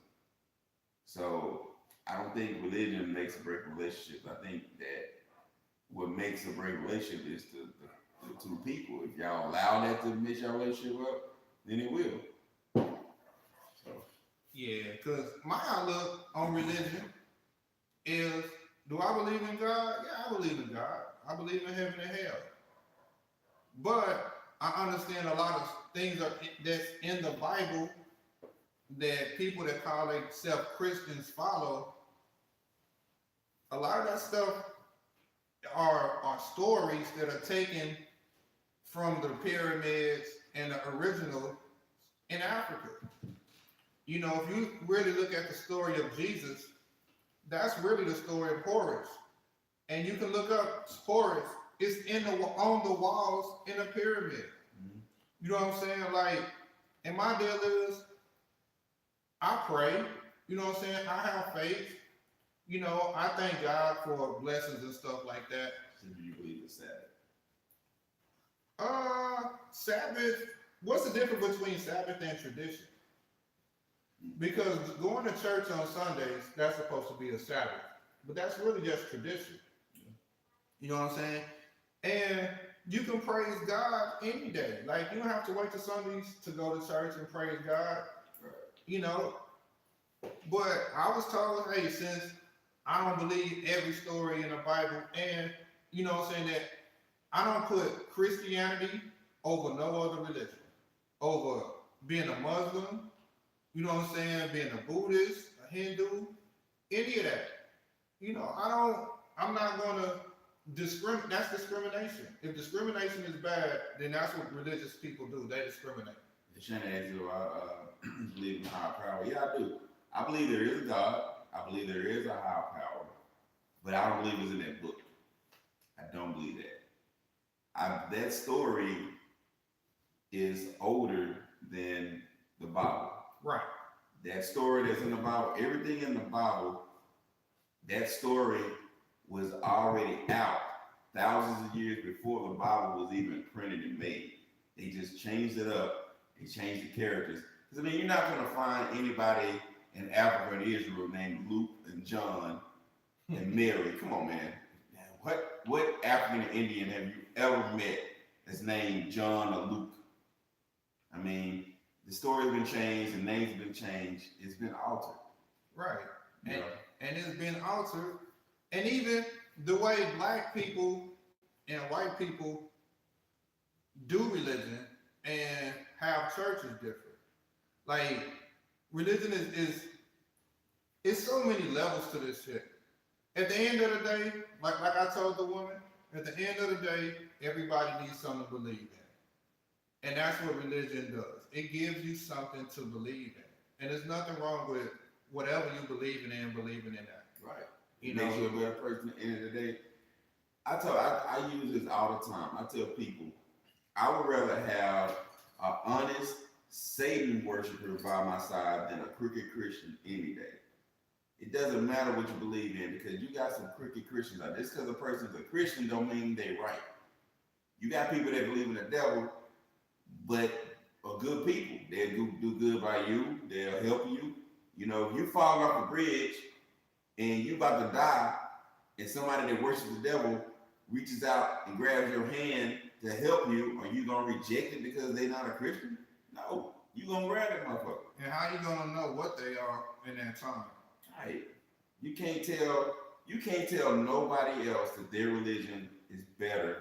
So I don't think religion makes or break relationships. I think that what makes or break a relationship is the two people. If y'all allow that to mess your relationship up, then it will. So Yeah, because my outlook on religion is, do I believe in God? Yeah, I believe in God. I believe in heaven and hell. But I understand a lot of things that's in the Bible that people that call themselves Christians follow. A lot of that stuff are stories that are taken from the pyramids and the original in Africa. You know, if you really look at the story of Jesus, that's really the story of Horus. And you can look up Horus. It's on the walls in a pyramid. mm-hmm. You know what I'm saying? Like, and my deal is, I pray. You know what I'm saying? I have faith. You know, I thank God for blessings and stuff like that. So do you believe in Sabbath? Sabbath. What's the difference between Sabbath and tradition? Because going to church on Sundays, that's supposed to be a Sabbath. But that's really just tradition. You know what I'm saying? And you can praise God any day. Like, you don't have to wait till Sundays to go to church and praise God. Right. You know? But I was told, hey, since I don't believe every story in the Bible, and, you know what I'm saying, that I don't put Christianity over no other religion. Over being a Muslim, you know what I'm saying, being a Buddhist, a Hindu, any of that. You know, I'm not gonna That's discrimination. If discrimination is bad, then that's what religious people do. They discriminate. Shannon asked you, believe in higher power. Yeah, I do. I believe there is a God. I believe there is a higher power, but I don't believe it's in that book. I don't believe that. That story is older than the Bible. Right. That story that's in the Bible, everything in the Bible, that story was already out thousands of years before the Bible was even printed and made. They just changed it up. They changed the characters. Because, I mean, you're not going to find anybody in Africa and Israel named Luke and John and Mary. Come on, man. What African or Indian have you ever met that's named John or Luke? I mean, the story's been changed, the name's been changed, it's been altered. Right. You know? And it's been altered. And even the way black people and white people do religion and have churches different. Like, religion is it's so many levels to this shit. At the end of the day, like I told the woman, at the end of the day, everybody needs something to believe in. And that's what religion does. It gives you something to believe in. And there's nothing wrong with whatever you believe in believing in that. Right. You Makes know, you a better person at the end of the day. I use this all the time. I tell people, I would rather have an honest Satan worshiper by my side than a crooked Christian any day. It doesn't matter what you believe in because you got some crooked Christians out there. Just because a person's a Christian don't mean they right. You got people that believe in the devil, but are good people. They'll do good by you. They'll help you. You know, if you fall off a bridge and you about to die, and somebody that worships the devil reaches out and grabs your hand to help you, are you gonna reject it because they're not a Christian? No, you gonna grab that motherfucker. and how you gonna know what they are in that time? Right. You can't tell nobody else that their religion is better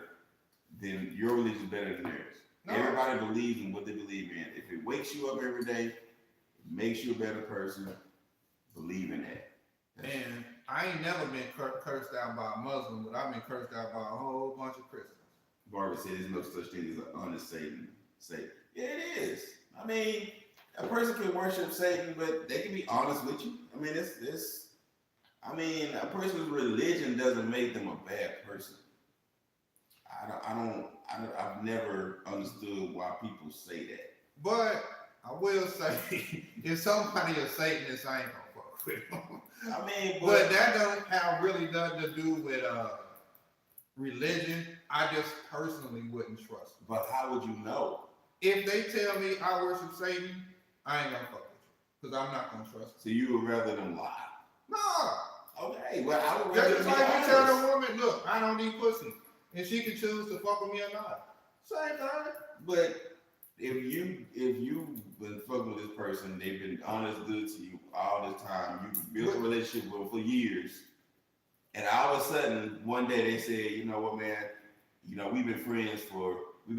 than your religion is better than theirs. No. Everybody believes in what they believe in. If it wakes you up every day, it makes you a better person, believe in that. And I ain't never been cursed out by a Muslim, but I've been cursed out by a whole bunch of Christians. Barbara said there's no such thing as an honest Satan. Yeah, it is. I mean, a person can worship Satan, but they can be honest with you. I mean, a person's religion doesn't make them a bad person. I've never understood why people say that. But I will say, if somebody is Satanist, I ain't gonna fuck with them. I mean, But that doesn't have really nothing to do with religion. I just personally wouldn't trust them. but how would you know? If they tell me I worship Satan, I ain't gonna fuck with you. Because I'm not gonna trust them. So you would rather them lie? No. Okay, well, I would That's rather just be like you honest. tell a woman, look, I don't need pussy. And she can choose to fuck with me or not. Same thing. But if you've been fucking with this person, they've been honest, good to you all this time, you've built a relationship with them for years, and all of a sudden one day they say, you know what, man, you know we've been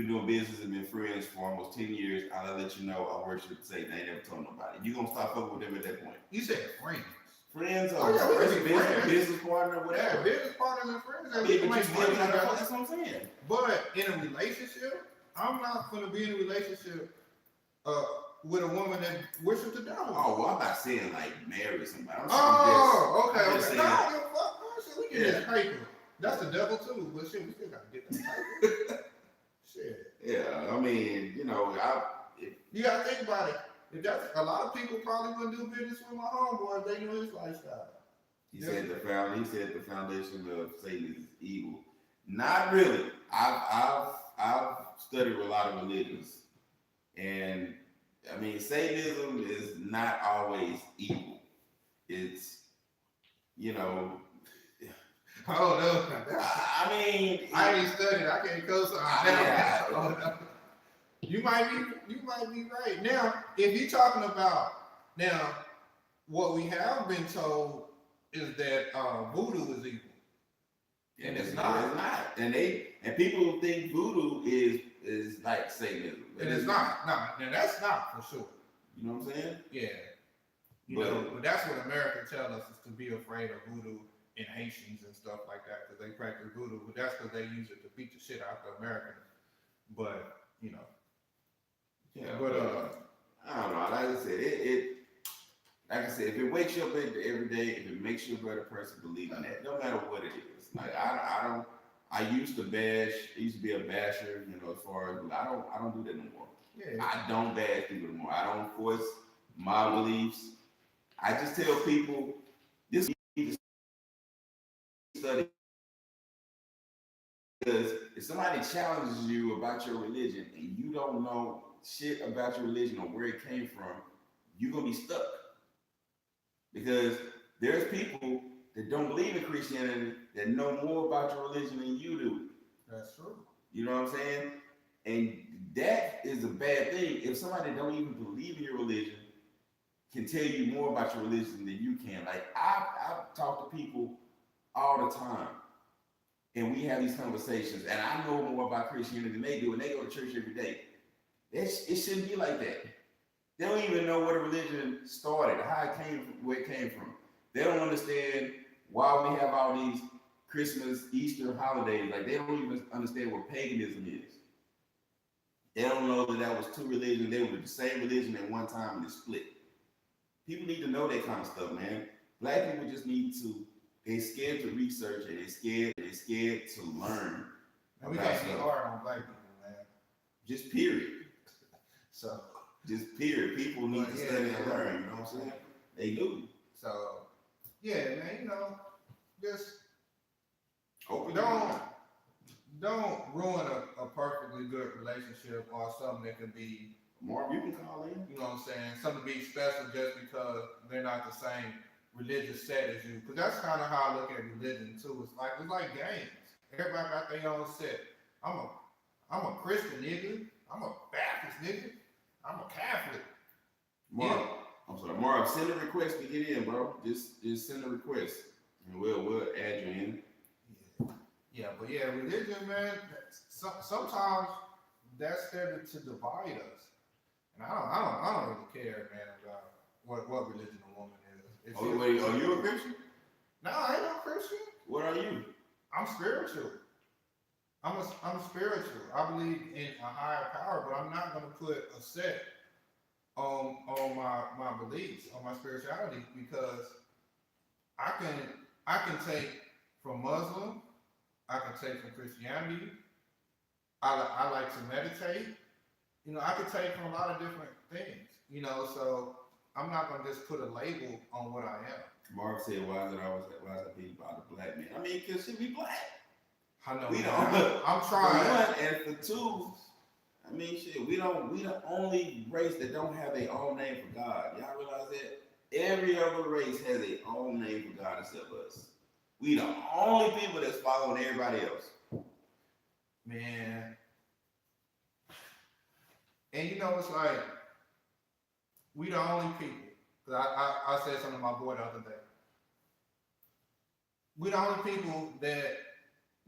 doing business and been friends for almost 10 years. I'll let you know I worship Satan. I ain't never told nobody. You gonna start fucking with them at that point? You said friends. Friends Oh, or yeah, we can be friends. business partner, Yeah, whatever. business partners and friends. Yeah, we but can you make still money gotta together. fuck. That's what I'm saying. But in a relationship, I'm not gonna be in a relationship with a woman that worships the devil. Oh, well, I'm not saying like marry somebody. I'm saying Oh, I'm okay. just No, saying- I don't give a fuck. No, shit, we get this paper. That's the devil too, but shit, we still gotta get that paper. Shit. Yeah, I mean, you know, You gotta think about it. If that's a lot of people probably wouldn't do business with my homeboy if they knew his lifestyle. He said the foundation of Satan is evil. Not really. I've studied with a lot of religions, and I mean Satanism is not always evil. It's, you know, I don't know about that. I mean, I ain't studied. I can't co sign Yeah. that. You might be right. Now, if you're talking about what we have been told is that voodoo is evil. And it's not. It's not. And people think voodoo is like Satanism. And it's not. No, now that's not for sure. You know what I'm saying? Yeah. But But that's what America tells us is to be afraid of voodoo in Haitians and stuff like that because they practice voodoo, but that's because they use it to beat the shit out the Americans. But you know, Yeah, but I don't know. Like I said, like I said, if it wakes you up every day, if it makes you a better person, believe in that. No matter what it is. Like I don't. I used to bash. I used to be a basher. You know, as far as I don't do that no more. yeah, I don't bash people anymore. I don't force my beliefs. I just tell people this need to study because if somebody challenges you about your religion and you don't know shit about your religion or where it came from, you're gonna be stuck. Because there's people that don't believe in Christianity that know more about your religion than you do. that's true. You know what I'm saying? And that is a bad thing. If somebody don't even believe in your religion can tell you more about your religion than you can. Like I talk to people all the time, and we have these conversations, and I know more about Christianity than they do, and they go to church every day. It shouldn't be like that. They don't even know where the religion started, how it came from, where it came from. They don't understand why we have all these Christmas, Easter holidays. Like they don't even understand what paganism is. They don't know that was two religions. They were the same religion at one time and it split. People need to know that kind of stuff, man. Black people just need to. They're scared to research and they're scared to learn. And we can't be hard on black people, man. Just period. So just period. People need to study and learn. You know what I'm saying? They do. So yeah, man. You know, just open. Don't ruin a perfectly good relationship or something that can be. Mark, you can call in. You know what I'm saying? Something to be special just because they're not the same religious set as you. Because that's kind of how I look at religion too. It's like games. Everybody got their own set. I'm a Christian nigga. I'm a Baptist nigga. I'm a Catholic. Mark, I'm sorry. Mark, send a request to get in, bro. Just send a request, and we'll add you in. Yeah, but yeah, religion, man. Sometimes that's there to divide us. And I don't really care, man, about what religion a woman is. Wait, are you a Christian? No, I ain't no Christian. What are you? I'm spiritual. I'm spiritual. I believe in a higher power, but I'm not gonna put a set on my beliefs, on my spirituality, because I can take from Muslim, I can take from Christianity. I like to meditate. You know, I could take from a lot of different things, you know, so I'm not going to just put a label on what I am. Mark said, why is it being about a black man? I mean, because she be black. I know. We don't. I'm trying. For one, and for two, I mean, shit, we the only race that don't have their own name for God. Y'all realize that? Every other race has their own name for God except us. We the only people that's following everybody else. Man. And you know, it's like, we the only people, because I said something to my boy the other day. We the only people that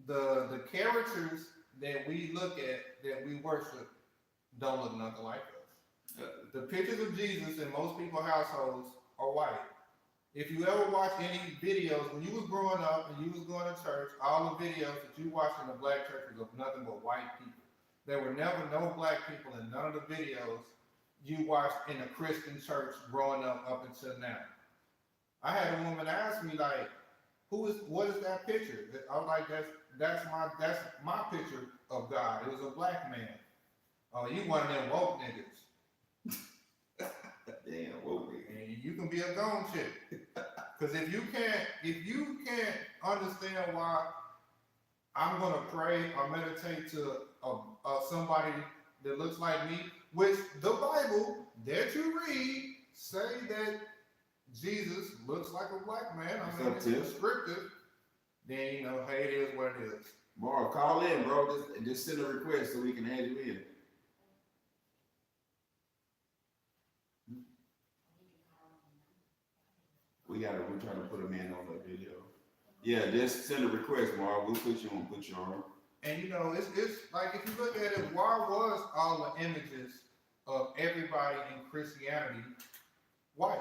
the characters that we look at, that we worship, don't look nothing like us. The pictures of Jesus in most people's households are white. If you ever watch any videos, when you was growing up and you was going to church, all the videos that you watched in the black churches of nothing but white people. There were never no black people in none of the videos you watched in a Christian church growing up until now. I had a woman ask me, like, what is that picture? I was like, that's my picture of God. It was a black man. Oh, you one of them woke niggas. Damn, woke nigga. And you can be a gone chick. Because if you can't understand why I'm gonna pray or meditate to somebody that looks like me, which the Bible that you read say that Jesus looks like a black man. I mean, it's descriptive. Then you know, hey, it is what it is. Mark, call in, bro. Just send a request so we can add you in. We're trying to put a man on that video. Yeah, just send a request, Mark. We'll put you on. And you know, it's like, if you look at it, why was all the images of everybody in Christianity white?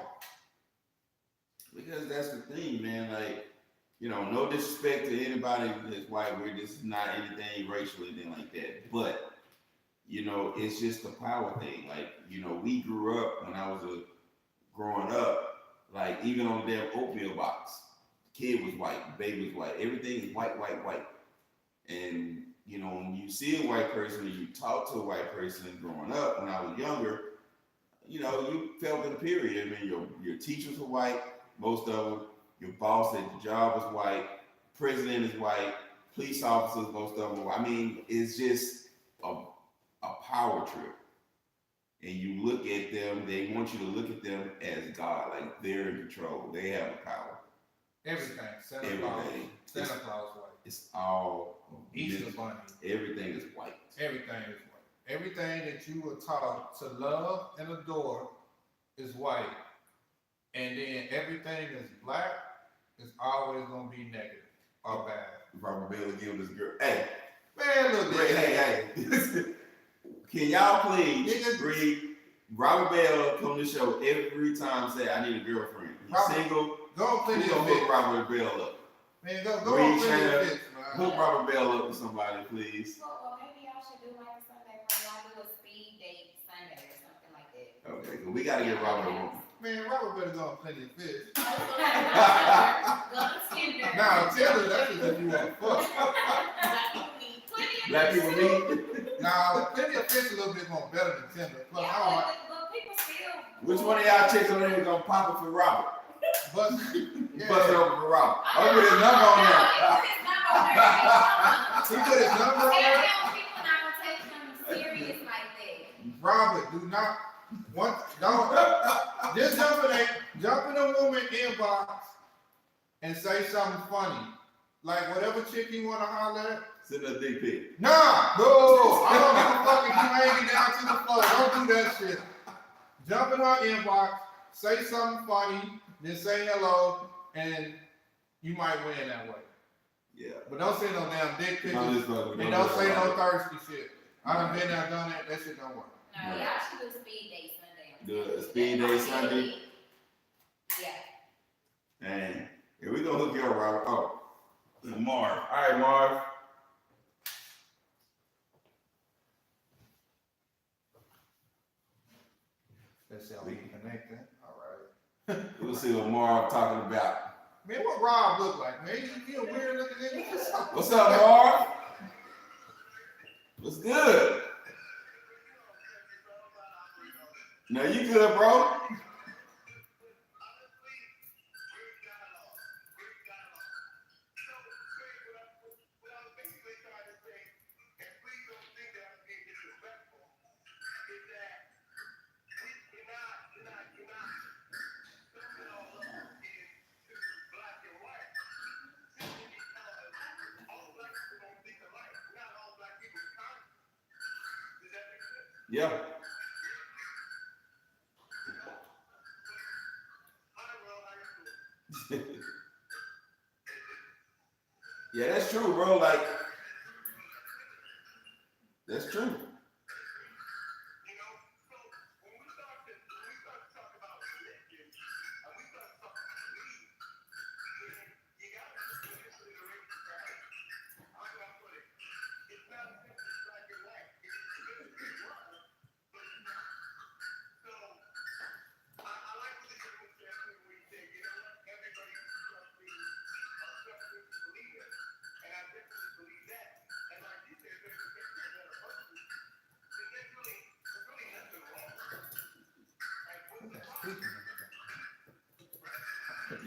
Because that's the thing, man. Like, You know, no disrespect to anybody that's white. This is not anything racial or anything like that. But you know, it's just a power thing. Like, you know, we grew up when I was growing up, like even on the damn oatmeal box, the kid was white, the baby was white, everything is white, white, white. And you know, when you see a white person or you talk to a white person growing up, when I was younger, you know, you felt it. Period. I mean, your teachers were white, most of them. Your boss at the job was white. President is white. Police officers, most of them. I mean, it's just a power trip. And you look at them, they want you to look at them as God, like they're in control. They have the power. Everything. Santa Claus. Everything. Santa Claus white. It's all Easter bunny. Everything is white. Everything is white. Everything that you were taught to love and adore is white. And then everything that's black is always gonna be negative or bad. Robert Bell giving this girl. Hey, Man, look hey, at hey. Can y'all please read Robert Bell come to the show every time say I need a girlfriend. He's Robert, single. Go on Plenty Who's of gonna Fish. hook Robert Bell up? Man, go Reed on Plenty of Shannon, Fish, man. Hook Robert Bell up with somebody, please. Well, maybe y'all should do like a Sunday where y'all do a speed date Sunday or something like that. Okay, well, we gotta get Robert a woman. Man, Robert better go on Plenty of Fish. Go to Tinder. Now, tell her that's just if you want to fuck. Black people meet. Now, Plenty of Fish a little bit more better than Tinder. Plus, Yeah, I don't like. but people still. Which one of y'all chicks over there gonna pop it for Robert? But, Bust it yeah. over for Robert. Oh, put his number on there. He put his number on there. People not gonna take him serious like that. Robert, do not. Don't. Just jump in a woman inbox and say something funny. Like whatever chick you want to holler at. Send a dick pic. Nah, no, I don't give a fuck if you hanging down to the floor. Don't do that shit. Jump in her inbox, say something funny, then say hello, and you might win that way. Yeah. But don't say no damn dick pictures, No, this fucker, and don't say no thirsty shit. I done been there, done that. That shit don't work. No, y'all should do speed date Sunday. Do a speed date Sunday. Yeah. And here we gonna hook you up, Robert. Oh, Marv. All right, Marv. Let's see how we can connect that. All right. We'll see what Marv talking about. Man, what Rob look like, man? He a weird looking nigga. What's up, Marv? What's good? No, you good, bro? Yeah. Yeah, that's true, bro. Like, that's true.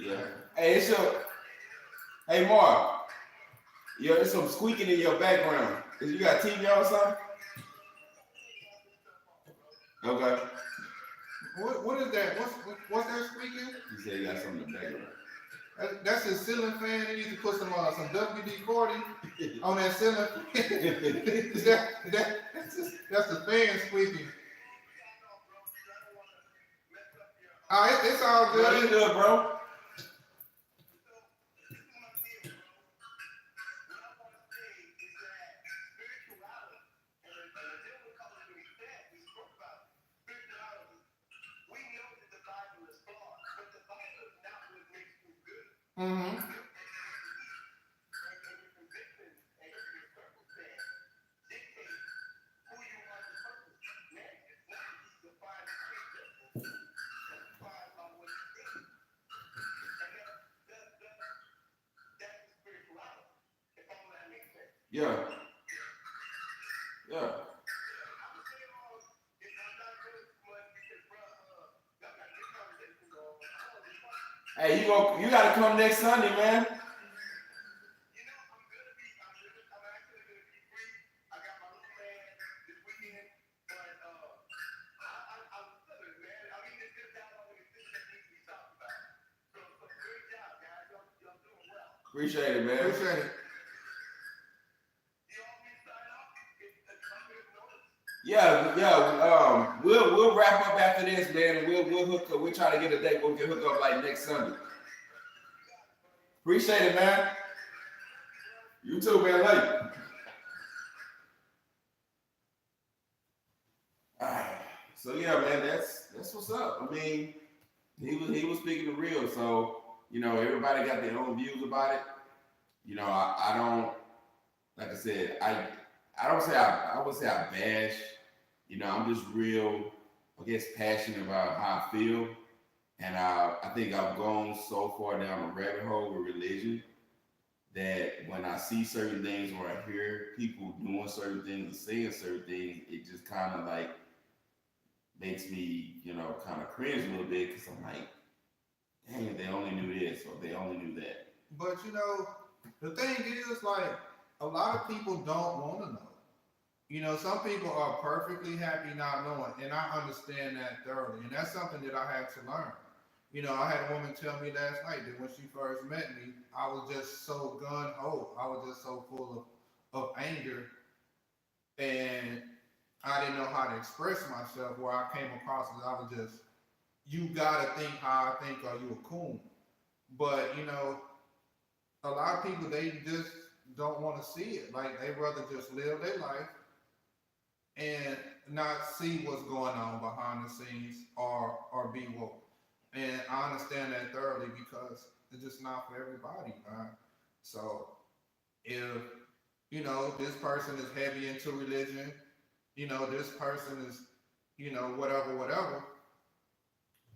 Yeah. Hey, it's your. Hey, Mark. Yo, there's some squeaking in your background. You got TV on or something? Okay. What is that? What's that squeaking? He said he got something in the background. That's his ceiling fan. He needs to put some WD-40 on that ceiling. That's the fan squeaking. It's all No, good. you good, bro. Mm-hmm. Yeah. Yeah. Hey, you gotta come next Sunday, man. Appreciate it, man. Appreciate it. Yeah. We'll wrap up after this, man, and we'll hook up. We'll try to get a date. We'll get hooked up like next Sunday. Appreciate it, man. You too, man. Later. All right. So yeah, man, that's what's up. I mean, he was speaking the real. So everybody got their own views about it. I don't, like I said, I don't say I would say I bash. I'm just real, I guess, passionate about how I feel. And I think I've gone so far down a rabbit hole with religion that when I see certain things or I hear people doing certain things and saying certain things, it just kind of like makes me, kind of cringe a little bit because I'm like, dang, they only knew this or they only knew that. But the thing is, like, a lot of people don't want to know. Some people are perfectly happy not knowing, and I understand that thoroughly. And that's something that I had to learn. I had a woman tell me last night that when she first met me, I was just so gun-ho. I was just so full of anger, and I didn't know how to express myself, where I came across as I was just, you gotta think how I think or you a coon. But, a lot of people, they just don't want to see it. Like, they rather just live their life and not see what's going on behind the scenes or be woke. And I understand that thoroughly because it's just not for everybody, man. So if, this person is heavy into religion, this person is, whatever,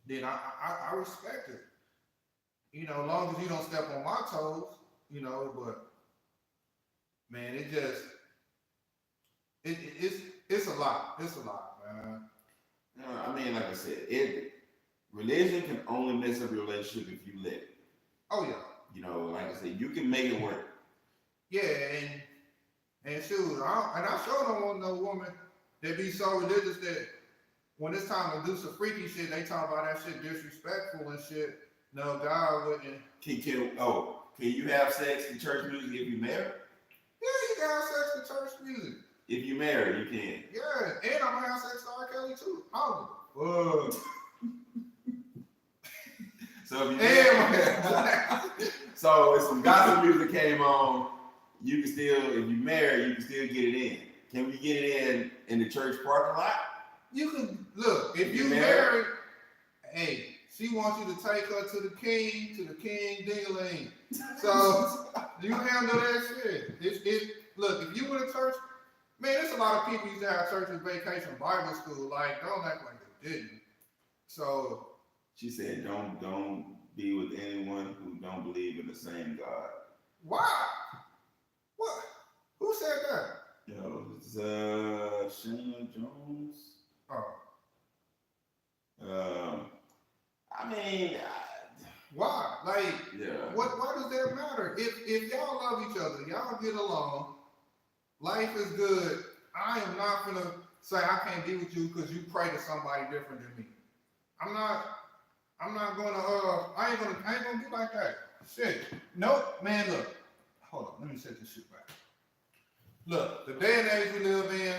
then I respect it. As long as you don't step on my toes, but man, it's a lot. It's a lot, man. I mean, like I said, religion can only mess up your relationship if you let it. Oh yeah. Like I said, you can make it work. Yeah, and shoot, I sure don't want no woman that be so religious that when it's time to do some freaky shit, they talk about that shit disrespectful and shit. No, God wouldn't. Can you have sex in church music if you married? Yeah, you can have sex in church music. If you married, you can. Yeah, and I'm gonna have sex with R. Kelly too. Whoa. So if some gospel music came on, you can still, if you married, you can still get it in. Can we get it in the church parking lot? You can look if you married. Hey, she wants you to take her to the king ding-a-ling. So you handle that shit. Look, if you went to church, man, there's a lot of people used to have church as vacation Bible school. Like, don't act like they didn't. So she said, don't be with anyone who don't believe in the same God. Why? What? Who said that? It's Shana Jones. I mean, why? Like, yeah. Why does that matter? If y'all love each other, y'all get along, life is good. I am not gonna say I can't be with you because you pray to somebody different than me. I'm not gonna I ain't gonna be like that. Shit. Nope, man, look. Hold on, let me set this shit back. Look, the day and age we live in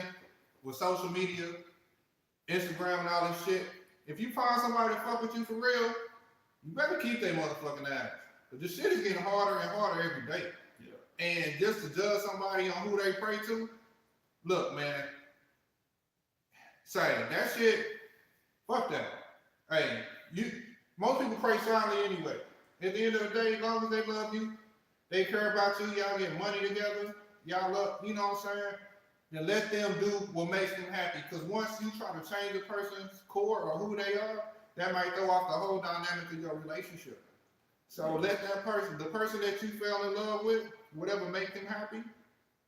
with social media, Instagram and all this shit, if you find somebody to fuck with you for real, you better keep their motherfucking ass. But this shit is getting harder and harder every day. Yeah. And just to judge somebody on who they pray to, look, man, say that shit, fuck that. Hey, most people pray silently anyway. At the end of the day, as long as they love you, they care about you, y'all get money together, y'all love, you know what I'm saying? Then let them do what makes them happy. Because once you try to change a person's core or who they are, that might throw off the whole dynamic of your relationship. So let that person, the person that you fell in love with, whatever makes them happy,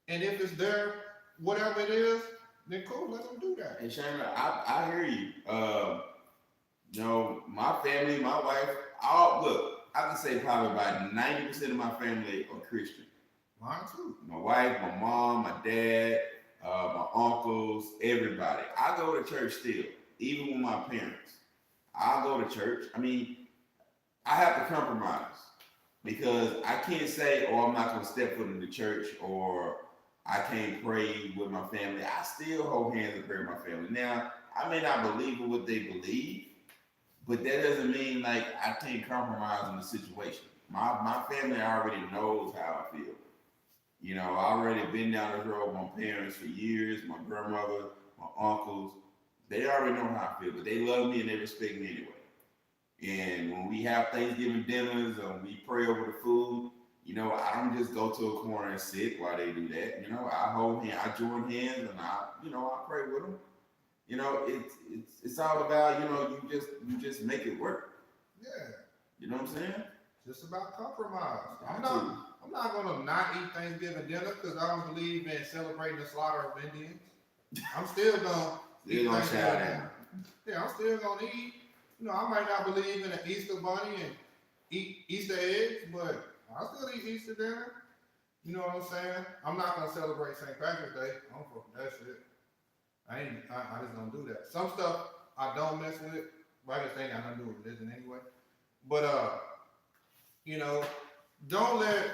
And if it's their whatever it is, then cool, let them do that. And Shane, I hear you. You know, my family, my wife, I can say probably about 90% of my family are Christian. Mine too. My wife, my mom, my dad, my uncles, everybody. I go to church still, even with my parents. I go to church. I mean, I have to compromise because I can't say, oh, I'm not going to step foot in the church, or I can't pray with my family. I still hold hands and pray with my family. Now, I may not believe in what they believe, but that doesn't mean like I can't compromise in the situation. My family already knows how I feel. You know, I already been down this road with my parents for years, my grandmother, my uncles. They already know how I feel, but they love me and they respect me anyway. And when we have Thanksgiving dinners and we pray over the food, you know, I don't just go to a corner and sit while they do that. You know, I hold hands, I join hands, and I pray with them. You know, it's all about, you know, you just make it work. Yeah. You know what I'm saying? Just about compromise. I'm Got to. not gonna not eat Thanksgiving dinner because I don't believe in celebrating the slaughter of Indians. I'm still gonna Still gonna Thanksgiving shout dinner. Yeah, I'm still gonna eat. You know, I might not believe in an Easter bunny and eat Easter eggs, but I still eat Easter dinner. You know what I'm saying? I'm not gonna celebrate St. Patrick's Day. I don't fuck with that shit. I just don't do that. Some stuff I don't mess with. I just ain't got nothing to do with religion anyway. But you know, don't let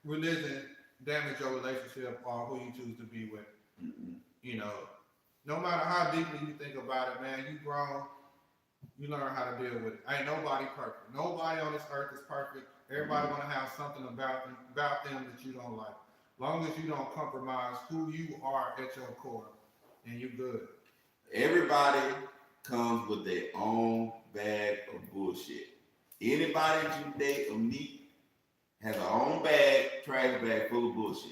religion damage your relationship or who you choose to be with. Mm-mm. You know, no matter how deeply you think about it, man, you grown, you learn how to deal with it. Ain't nobody perfect. Nobody on this earth is perfect. Everybody gonna have something about them that you don't like. Long as you don't compromise who you are at your core, and you good. Everybody comes with their own bag of bullshit. Anybody that you date or meet has their own trash bag full of bullshit.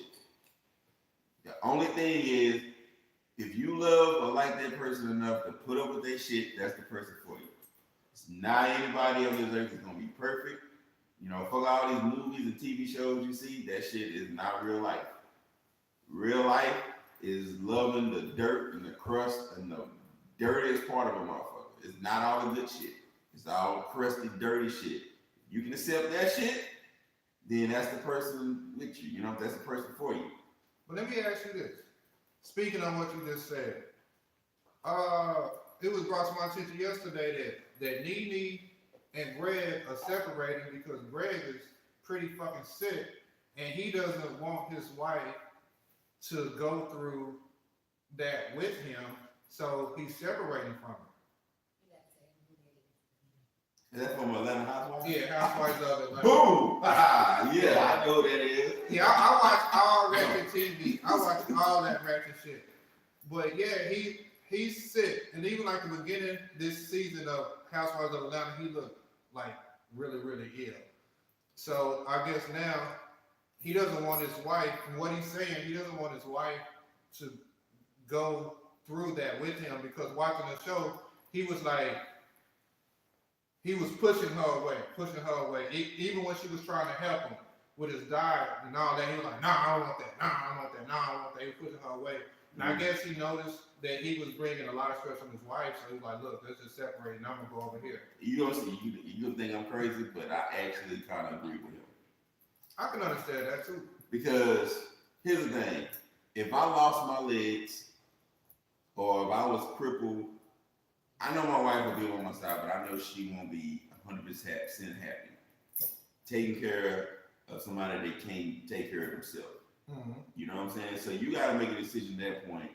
The only thing is, if you love or like that person enough to put up with their shit, that's the person for you. It's not anybody on this earth is gonna be perfect. You know, fuck all these movies and TV shows you see, that shit is not real life. Real life is loving the dirt and the crust and the dirtiest part of a motherfucker. It's not all the good shit. It's all crusty, dirty shit. If you can accept that shit, then that's the person with you. You know, that's the person for you. But let me ask you this. Speaking on what you just said, it was brought to my attention yesterday that Nene and Greg are separating because Greg is pretty fucking sick and he doesn't want his wife to go through that with him, so he's separating from her. Is that from Atlanta Housewives? Yeah, Housewives of Atlanta. Boom! Yeah, I know what that is. Yeah, I watch all ratchet TV. I watch all that ratchet shit. But yeah, he's sick. And even like the beginning this season of Housewives of Atlanta, he looked like really, really ill. So I guess now he doesn't want his wife, from what he's saying, he doesn't want his wife to go through that with him because watching the show, he was like, he was pushing her away. Even when she was trying to help him with his diet and all that, he was like, nah, I don't want that, nah, I don't want that, nah, I don't want that. He was pushing her away. And I guess he noticed that he was bringing a lot of stress on his wife, so he was like, look, let's just separate and I'm going to go over here. You think I'm crazy, but I actually kind of agree with him. I can understand that too. Because here's the thing. If I lost my legs or if I was crippled, I know my wife will be on my side, but I know she won't be 100% happy taking care of somebody that can't take care of themselves. Mm-hmm. You know what I'm saying? So you got to make a decision at that point.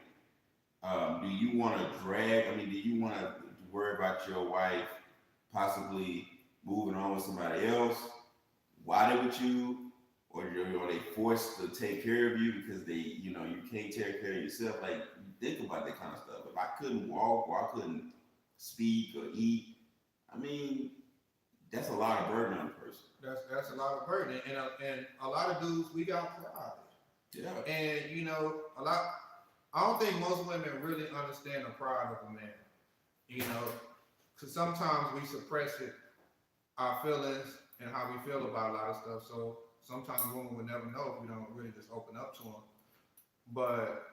Do you want to do you want to worry about your wife possibly moving on with somebody else? Why they with you? Or are they forced to take care of you because you can't take care of yourself? Like, think about that kind of stuff. If I couldn't walk or I couldn't speak or eat, I mean, that's a lot of burden on a person. That's a lot of burden. And a lot of dudes, we got pride. Yeah. And, I don't think most women really understand the pride of a man, because sometimes we suppress our feelings and how we feel about a lot of stuff. So sometimes women would never know if we don't really just open up to them. But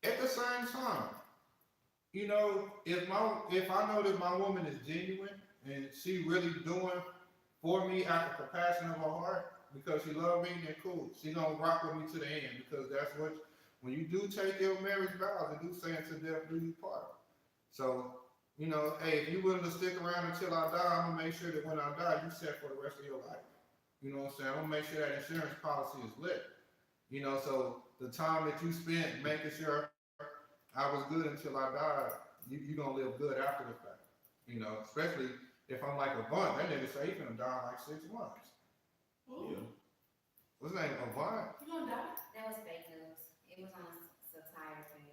at the same time, you know, if I know that my woman is genuine and she really doing for me out the compassion of her heart because she love me, then cool. She gonna rock with me to the end because that's what when you do take your marriage vows, they do say until death do you part. So, you know, hey, if you willing to stick around until I die, I'm gonna make sure that when I die, you set for the rest of your life. You know what I'm saying? I'm gonna make sure that insurance policy is lit. You know, so the time that you spent making sure I was good until I died, you gonna live good after the fact. You know, especially if I'm like Avant, that nigga say he gonna die in like 6 months. Yeah. What's his name? Avant? You gonna die? That was fake news. It was on Satire page.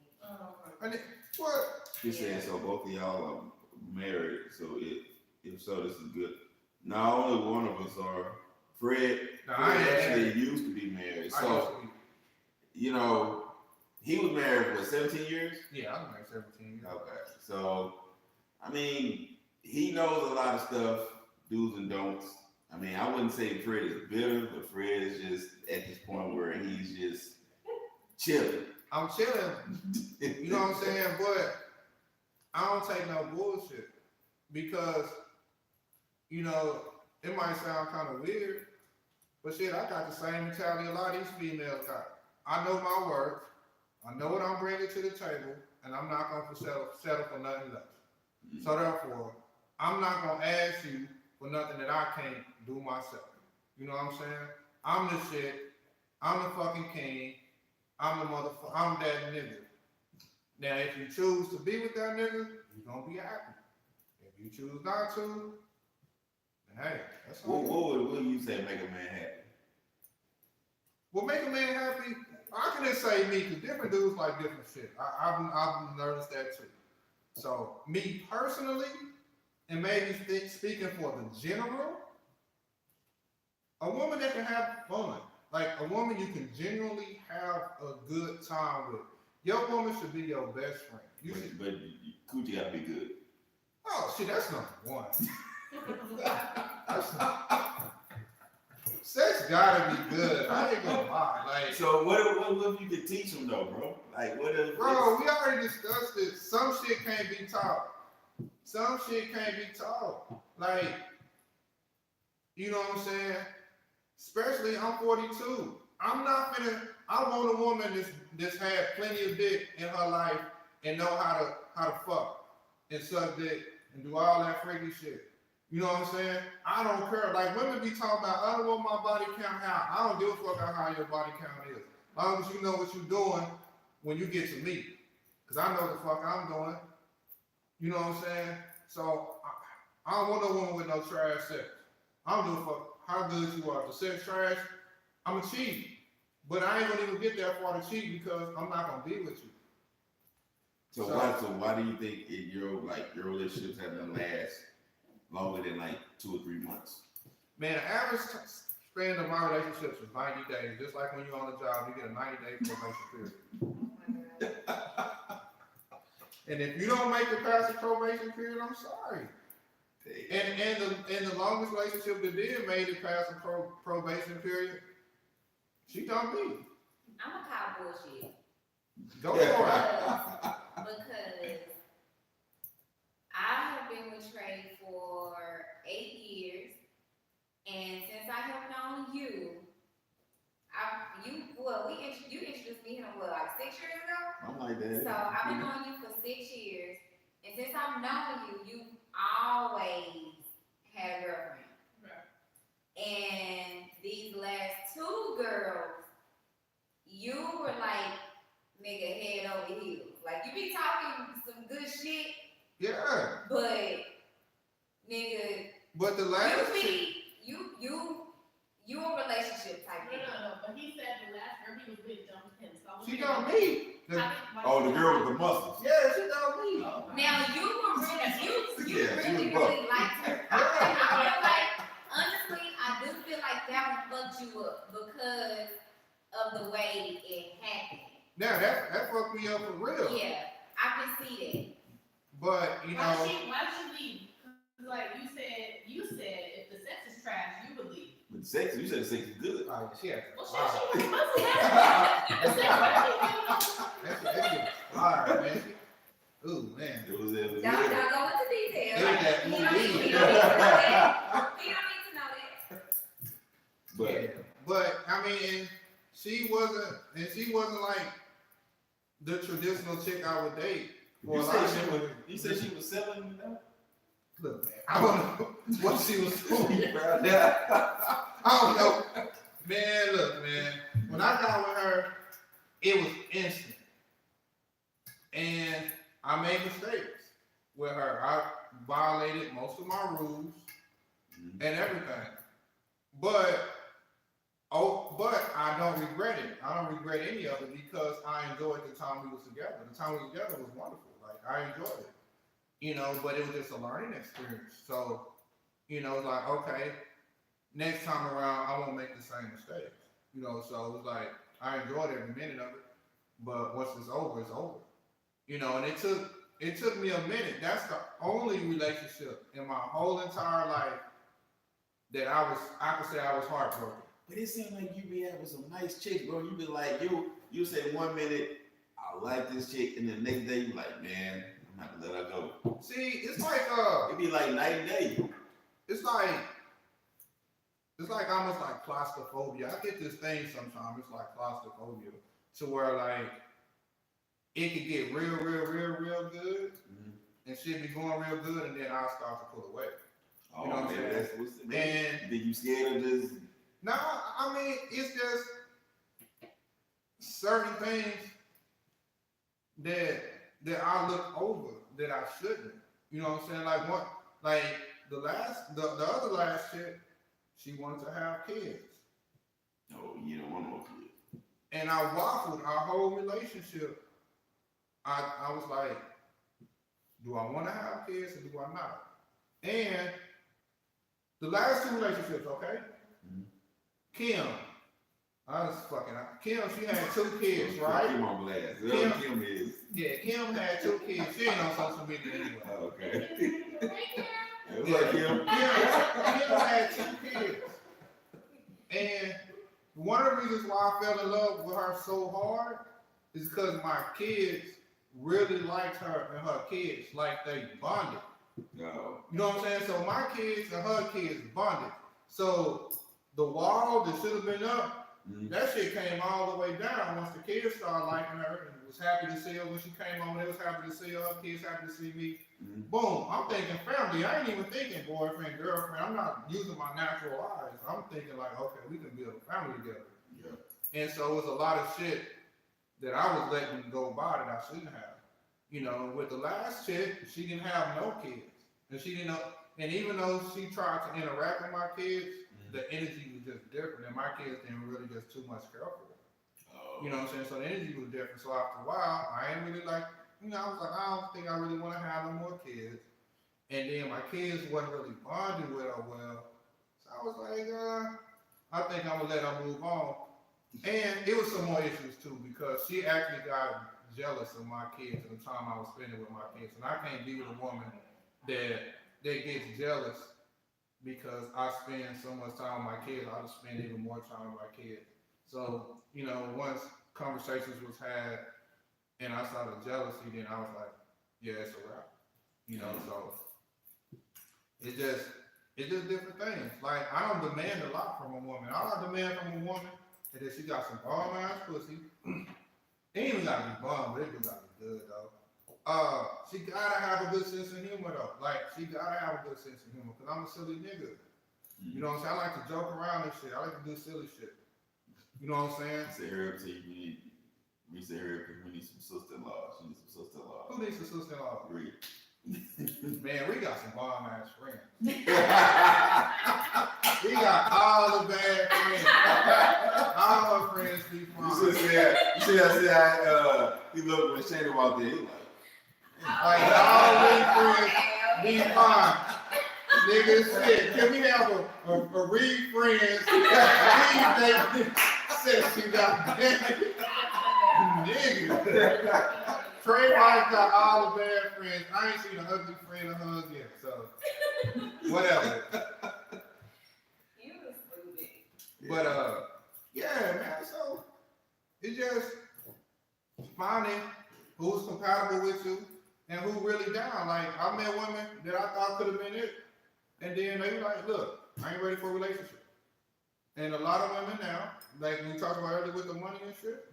And it, what? He said, so both of y'all are married, so if so, this is good. Not only one of us are. Fred, Nah, Fred I ain't- actually used to be married. I used So, to be- you know, he was married for 17 years? Yeah, I was like 17 years. Okay. So, I mean, he knows a lot of stuff, do's and don'ts. I mean, I wouldn't say Fred is bitter, but Fred is just at this point where he's just chilling. I'm chilling. You know what I'm saying? But I don't take no bullshit because, you know, it might sound kind of weird, but shit, I got the same mentality a lot of these females got. I know my worth. I know what I'm bringing to the table, and I'm not going to settle for nothing less. So therefore, I'm not going to ask you for nothing that I can't do myself. You know what I'm saying? I'm the shit. I'm the fucking king. I'm the motherfucker. I'm that nigga. Now, if you choose to be with that nigga, you're going to be happy. If you choose not to, then hey, that's all. What would you say make a man happy? What make a man happy? I can just say me, because different dudes like different shit. I've noticed that too. So, me personally, and maybe speaking for the general, a woman that can have fun. Like, a woman you can genuinely have a good time with. Your woman should be your best friend. You should, But coochie gotta be good. oh, shit, that's number one. Sex gotta be good. I ain't gonna lie. Like, So what if you could teach them though, bro? Like what if bro, we already discussed it. Some shit can't be taught. Some shit can't be taught. Like, you know what I'm saying? Especially, I'm 42. I'm not finna. I want a woman that's had plenty of dick in her life and know how to fuck and suck dick and do all that freaky shit. You know what I'm saying? I don't care. Like, women be talking about, I don't want my body count how. I don't give a fuck how your body count is. As long as you know what you're doing when you get to me. Because I know the fuck I'm doing. You know what I'm saying? So, I don't want no woman with no trash sex. I don't give a fuck how good you are. If the sex trash, I'm a cheat. But I ain't gonna even get that far to cheat because I'm not gonna be with you. So why do you think your relationships have been last longer than like 2 or 3 months? Man, the average span of my relationships is 90 days. Just like when you're on the job, you get a 90-day probation period. Oh my God. And if you don't make it past the probation period, I'm sorry. And the longest relationship that did made it past the probation period, she done me. I'm gonna call bullshit. Go for it. Because I have been with Trey for 8 years, and since I have known you, you introduced me to him like 6 years ago. I'm like that. So I've been knowing you for 6 years, and since I've known you, you always had a girlfriend. Right. And these last 2 girls, you were like, nigga, head over heels. Like, you be talking some good shit, Yeah. but nigga, But the last you shit, be you a relationship type thing. No. But he said the last girl he was with dumped him. So she done me. Oh, the girl with the muscles. Yeah, she done me. Now you were really you Yeah, she really was buff. liked her. I feel like honestly, I do feel like that one fucked you up because of the way it happened. Now that fucked me up for real. Yeah, I can see that. But you Why know, she leave? 'Cause like you said if the sex is trash, you would leave. But Sex, you said sex is good. Oh, she had Well, that shit, she was muscle shit was fire, man. Ooh, man. It was good. Don't go into details. It was that He don't need to know movie. that. He don't need to know that. But Yeah. But I mean, she wasn't like the traditional chick I would date. For a lot of people. you said she was selling, you know? Look, man, I don't know what she was doing. Yeah. I don't know. Man, look, man. When I got with her, it was instant. And I made mistakes with her. I violated most of my rules and everything. But I don't regret it. I don't regret any of it because I enjoyed the time we was together. The time we was together was wonderful. Like, I enjoyed it. You know, but it was just a learning experience. So, you know, it's like, okay, next time around, I won't make the same mistakes. You know, so it was like, I enjoyed every minute of it, but once it's over, it's over. You know, and it took me a minute. That's the only relationship in my whole entire life that I could say I was heartbroken. But it seemed like you be having some nice chicks, bro. You be like, you say 1 minute, I like this chick, and the next day you like, man, I'm not gonna let her go. See, it's like It be like night and day. it's like almost like claustrophobia. I get this thing sometimes. It's like claustrophobia, to where like it could get real good, and shit be going real good, and then I'll start to pull away. Oh, You know what I'm man, saying? that's what's man. And Did you scared of just? no, I mean it's just certain things that I look over that I shouldn't. You know what I'm saying? Like what? Like the other last chick, she wanted to have kids. No, you don't want no kid. And I waffled our whole relationship. I was like, do I want to have kids or do I not? And the last two relationships, okay? Kim, Kim, she had 2 kids, right? Kim on blast. Kim- Kim is. Yeah, Kim had 2 kids. She ain't on social media anyway. Oh, okay. It's Yeah, like Kim. Kim had 2 kids. And one of the reasons why I fell in love with her so hard is because my kids really liked her and her kids, like they bonded. No. You know what I'm saying? So my kids and her kids bonded. So the wall that should have been up, that shit came all the way down once the kids started liking her and was happy to see her when she came home. They was happy to see her kids happy to see me. Boom, I'm thinking family. I ain't even thinking boyfriend, girlfriend. I'm not using my natural eyes. I'm thinking like, okay, we can build a family together. Yeah. And so it was a lot of shit that I was letting go by that I shouldn't have. You know, with the last chick, she didn't have no kids. And she didn't know, and even though she tried to interact with my kids, the energy was just different, and my kids didn't really just too much care for her. Oh. You know what I'm saying? So the energy was different. So after a while, I ain't really like, you know, I was like, I don't think I really want to have no more kids. And then my kids wasn't really bonding with her well. So I was like, I think I'm gonna let her move on. And it was some more issues too, because she actually got jealous of my kids and the time I was spending with my kids. And I can't be with a woman that gets jealous because I spend so much time with my kids. I just spend even more time with my kids. So, you know, once conversations was had and I saw the jealousy, then I was like, yeah, it's a wrap. You know, so it's just different things. Like, I don't demand a lot from a woman. All I demand from a woman is that she got some bomb-ass pussy. It ain't even gotta be bomb, but it do gotta be good, though. She gotta have a good sense of humor, though. Like, she gotta have a good sense of humor, because I'm a silly nigga. You know what I'm saying? I like to joke around and shit. I like to do silly shit. You know what I'm saying? I said her up to you. We said her because we need some sister-in-law. She needs some sister-in-law. Who needs a sister-in-law? Agree. Man, we got some bomb-ass friends. We got all the bad friends. All our friends be fine. You should have said, he looked when Shane walked in. He Like, all these friends be fine. Nigga, shit. Can we have a read friends? Please, they says you got nigga. Trey White got all the bad friends. I ain't seen an ugly friend of hers yet, so whatever. You was stupid. But yeah, man. So it's just finding who's compatible with you and who really down. Like I met women that I thought could have been it, and then they were like, "Look, I ain't ready for a relationship." And a lot of women now, like we talked about earlier with the money and shit,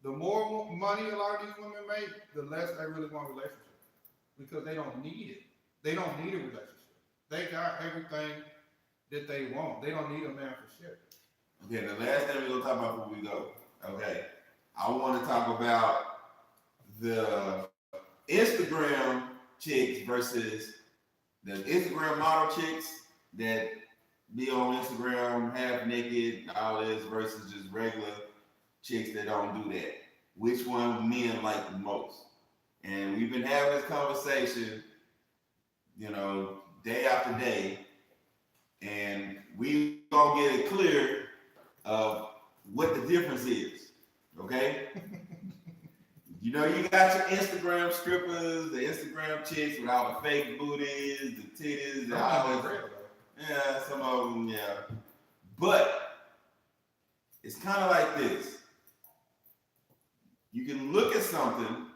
the more money a lot of these women make, the less they really want a relationship because they don't need it. They don't need a relationship. They got everything that they want. They don't need a man for shit. Okay, the last thing we're gonna talk about before we go. Okay, I want to talk about the Instagram chicks versus the Instagram model chicks that be on Instagram half naked, all this versus just regular chicks that don't do that. Which one men like the most? And we've been having this conversation, you know, day after day, and we gonna get it clear of what the difference is. Okay? You know, you got your Instagram strippers, the Instagram chicks with all the fake booties, the titties, and all this. Yeah, some of them, yeah. But it's kind of like this. You can look at something,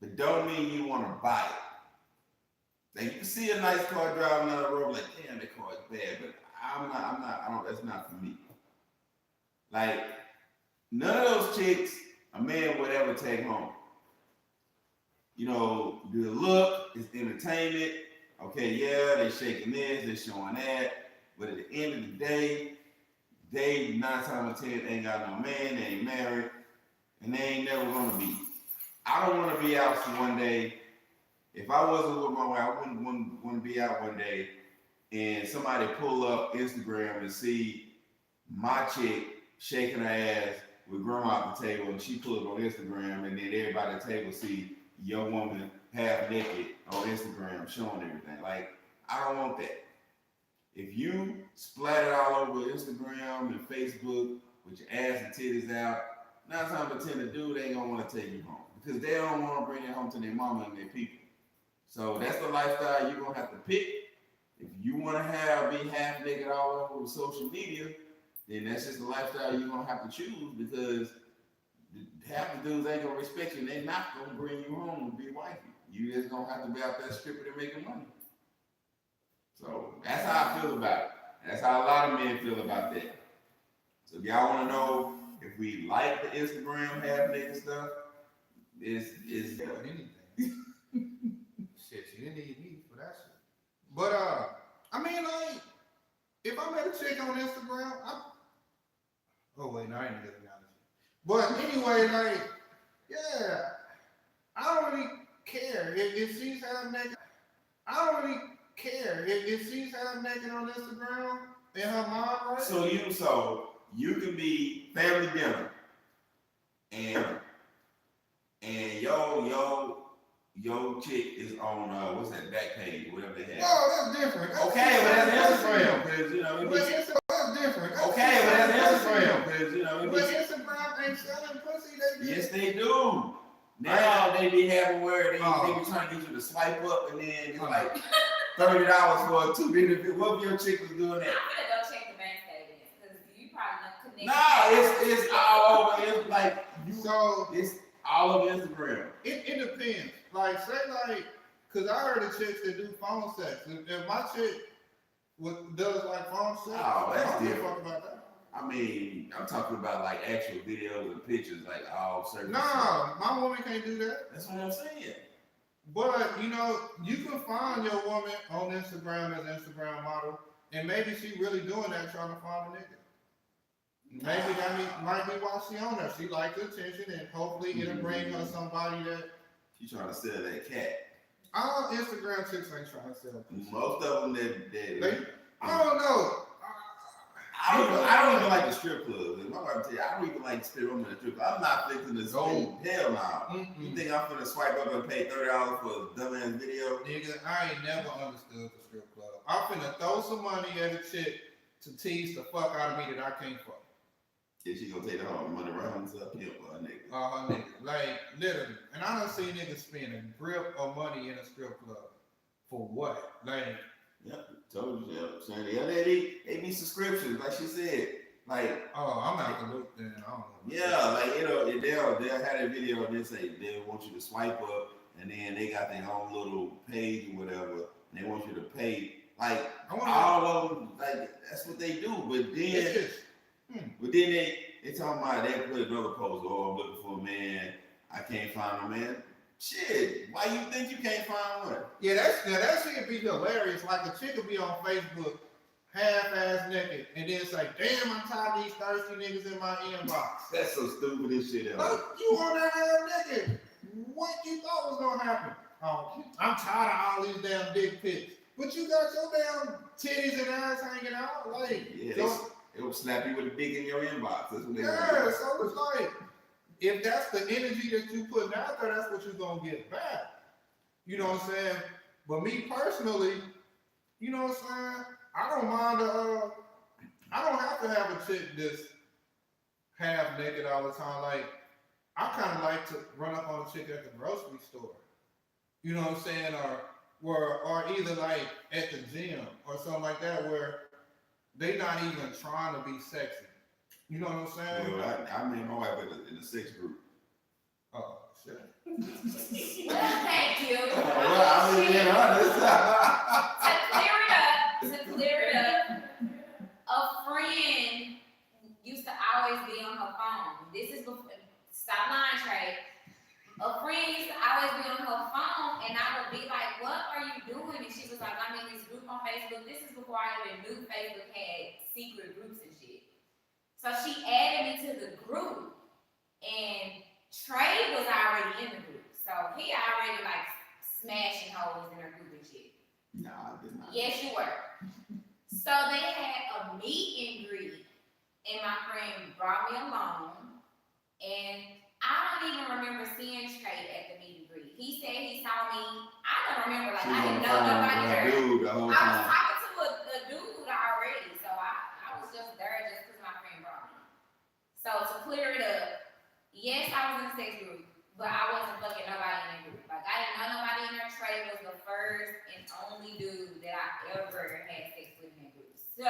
but don't mean you want to buy it. Like you can see a nice car driving down the road, like, damn, that car is bad, but that's not for me. Like, none of those chicks a man would ever take home. You know, the look is entertainment. Okay, yeah, they shaking this, they showing that, but at the end of the day, they 9 times out of 10 ain't got no man, they ain't married, and they ain't never gonna be. I don't want to be out one day. If I wasn't with my wife, I wouldn't want to be out one day and somebody pull up Instagram and see my chick shaking her ass with grandma at the table, and she pull it on Instagram, and then everybody at the table see your woman half naked on Instagram showing everything. Like, I don't want that. If you splat it all over Instagram and Facebook with your ass and titties out, 9 times out of 10 the dude ain't gonna want to take you home because they don't want to bring it home to their mama and their people. So that's the lifestyle you're gonna have to pick. If you want to be half naked all over social media, then that's just the lifestyle you're gonna have to choose because half the dudes ain't gonna respect you and they're not gonna bring you home and be wifey. You just gonna have to be out there stripping and making money. So that's how I feel about it. That's how a lot of men feel about that. So if y'all wanna know if we like the Instagram half naked stuff, is anything. Shit, you didn't need me for that shit. But I mean, like, if I met a chick on Instagram, oh wait, no, I ain't gonna be honest. But anyway, like, yeah, I don't really care if she's half naked. I don't really care if she's half naked on Instagram in her mind, right? So you can be family dinner and yo chick is on what's that back page, whatever they have. Oh, that's different. Okay, but that's Instagram, because you know. That's different. Okay, but that's Instagram, because you know. But Instagram ain't selling pussy. Yes, they do. Now they be having where they be trying to get you to swipe up, and then it's like $30 for a 2-minute. What if your chick was doing that? I'm gonna go check the bank statement because you probably not connected. No, it's all over. It's like So it's all over Instagram. it depends. Like, say, like, because I heard of chicks that do phone sex. If my chick does like phone sex, Oh, that's I don't give a different. fuck about that. I mean, I'm talking about like actual videos and pictures, like all certain. Nah, my woman can't do that. That's what I'm saying. But, you know, you can find your woman on Instagram as an Instagram model, and maybe she really doing that trying to find a nigga. Maybe that might be why she on her. She like the attention, and hopefully it'll bring her somebody that. You trying to sell that cat? All Instagram chicks ain't trying to sell. Most of them that I don't know. I don't even like the strip clubs. And my wife tell you, I don't even like to strip. I'm in the strip club. I'm not fixing to go. Hell no. You think I'm gonna swipe up and pay $30 for a dumbass video? Nigga, I ain't never understood the strip club. I'm finna throw some money at a chick to tease the fuck out of me that I can't fuck. Yeah, she gonna take the whole money rounds up here for a nigga. Nigga. Like, literally. And I done seen niggas spend a grip of money in a strip club. For what? Like, Yep, told you. Yep. Saying they be subscriptions, like she said. Like, Oh, I'm out the loop then. I don't know. yeah, like they'll have that video and they say they want you to swipe up, and then they got their own little page or whatever, and they want you to pay. Like I want all of them, like that's what they do. But then, they talking about they put another post. Oh, I'm looking for a man. I can't find a man. Shit, why you think you can't find one? Yeah, that shit be hilarious. Like a chick will be on Facebook half-ass naked and then say, damn, I'm tired of these thirsty niggas in my inbox. That's so stupid as shit. Look, you on that ass naked. What you thought was gonna happen? Oh, I'm tired of all these damn dick pics. But you got your damn titties and ass hanging out. Like, Yeah, so, it will slap you with a dick in your inbox. That's what they yeah, so it's like, if that's the energy that you putting out there, that's what you're gonna get back. You know what I'm saying? But me personally, you know what I'm saying? I don't mind I don't have to have a chick that's half naked all the time. Like, I kind of like to run up on a chick at the grocery store. You know what I'm saying? Or either like at the gym or something like that where they not even trying to be sexy. You know what I'm saying? Well, I mean, my wife in the sex group. Oh, shit. Well, thank you. Well, I mean, being honest. To clear it up, a friend used to always be on her phone. This is before, stop lying, Trey. A friend used to always be on her phone, and I would be like, what are you doing? And she was like, I'm in this group on Facebook. This is before I even knew Facebook had secret groups and shit. So she added me to the group, and Trey was already in the group. So he already like smashing holes in her group and shit. Nah, I did not. Yes, you were. So they had a meet and greet, and my friend brought me along, and I don't even remember seeing Trey at the meet and greet. He said he saw me. I don't remember, like, She I was on didn't the know phone nobody with her there. dude the whole I was time. talking to a dude already, so I was just there just because my friend brought me. So to clear it up, yes, I was in the sex group, but I wasn't fucking nobody in that group. Like, I didn't know nobody in there. Trey was the first and only dude that I ever had sex with in that group. So,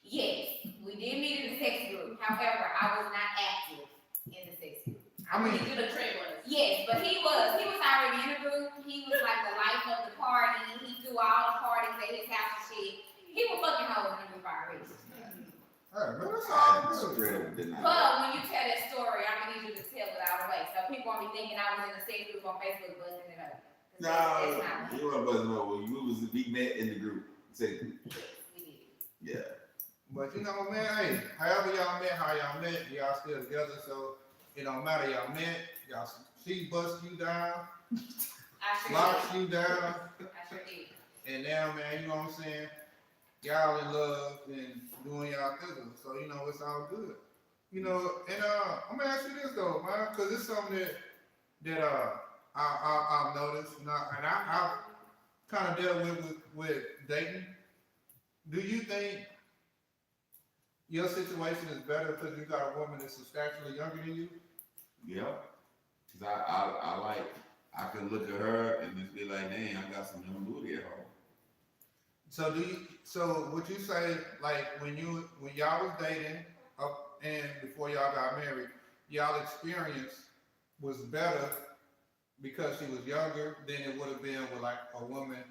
yes, we did meet in the sex group. However, I was not active in the sex group. I mean, You the Trey was. Yes, but he was already in the group. He was like the life of the party. He threw all the parties at his house and shit. He was fucking hoes in the group already. hey, man, that's I all just good. straight up did not. But when you tell that story, I'm gonna need you to tell it all the way. So people won't be thinking I was in the sex group on Facebook busting it up. 'Cause No, that's not you weren't buzzing over. We met in the group. Sex group. we did. Yeah. But you know, man, hey, however y'all met, how y'all met, y'all still together, so it don't matter. Y'all met, y'all, she bust you down, I sure locks did. you down, I sure did. and now, man, you know what I'm saying? Y'all in love and doing y'all thing, so you know it's all good. You know, and I'm gonna ask you this though, man, because it's something that I've noticed, and I've kind of dealt with dating. Do you think your situation is better because you got a woman that's substantially younger than you? Yeah. Cause I can look at her and just be like, dang, I got some young booty at home. So would you say, like, when y'all was dating up and before y'all got married, y'all experience was better because she was younger than it would have been with like a woman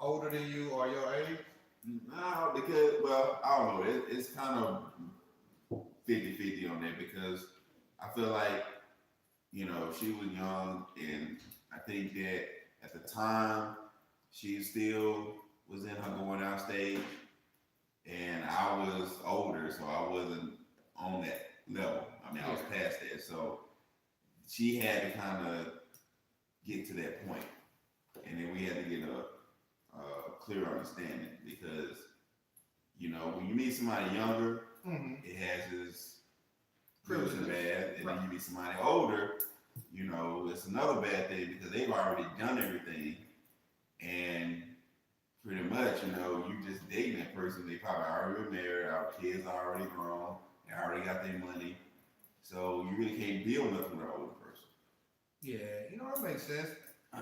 older than you or your age? No, because, well, I don't know. It's kind of 50-50 on that because I feel like, you know, she was young and I think that at the time she still was in her going out stage and I was older, so I wasn't on that level. I mean, I was past that. So she had to kind of get to that point. And then we had to get a clear understanding because, you know, when you meet somebody younger, it has its good and bad, and then you meet somebody older, you know, it's another bad thing because they've already done everything, and pretty much, you know, you just dating that person. They probably already been married, our kids are already grown, they already got their money, so you really can't build nothing with an older person. Yeah, you know, that makes sense.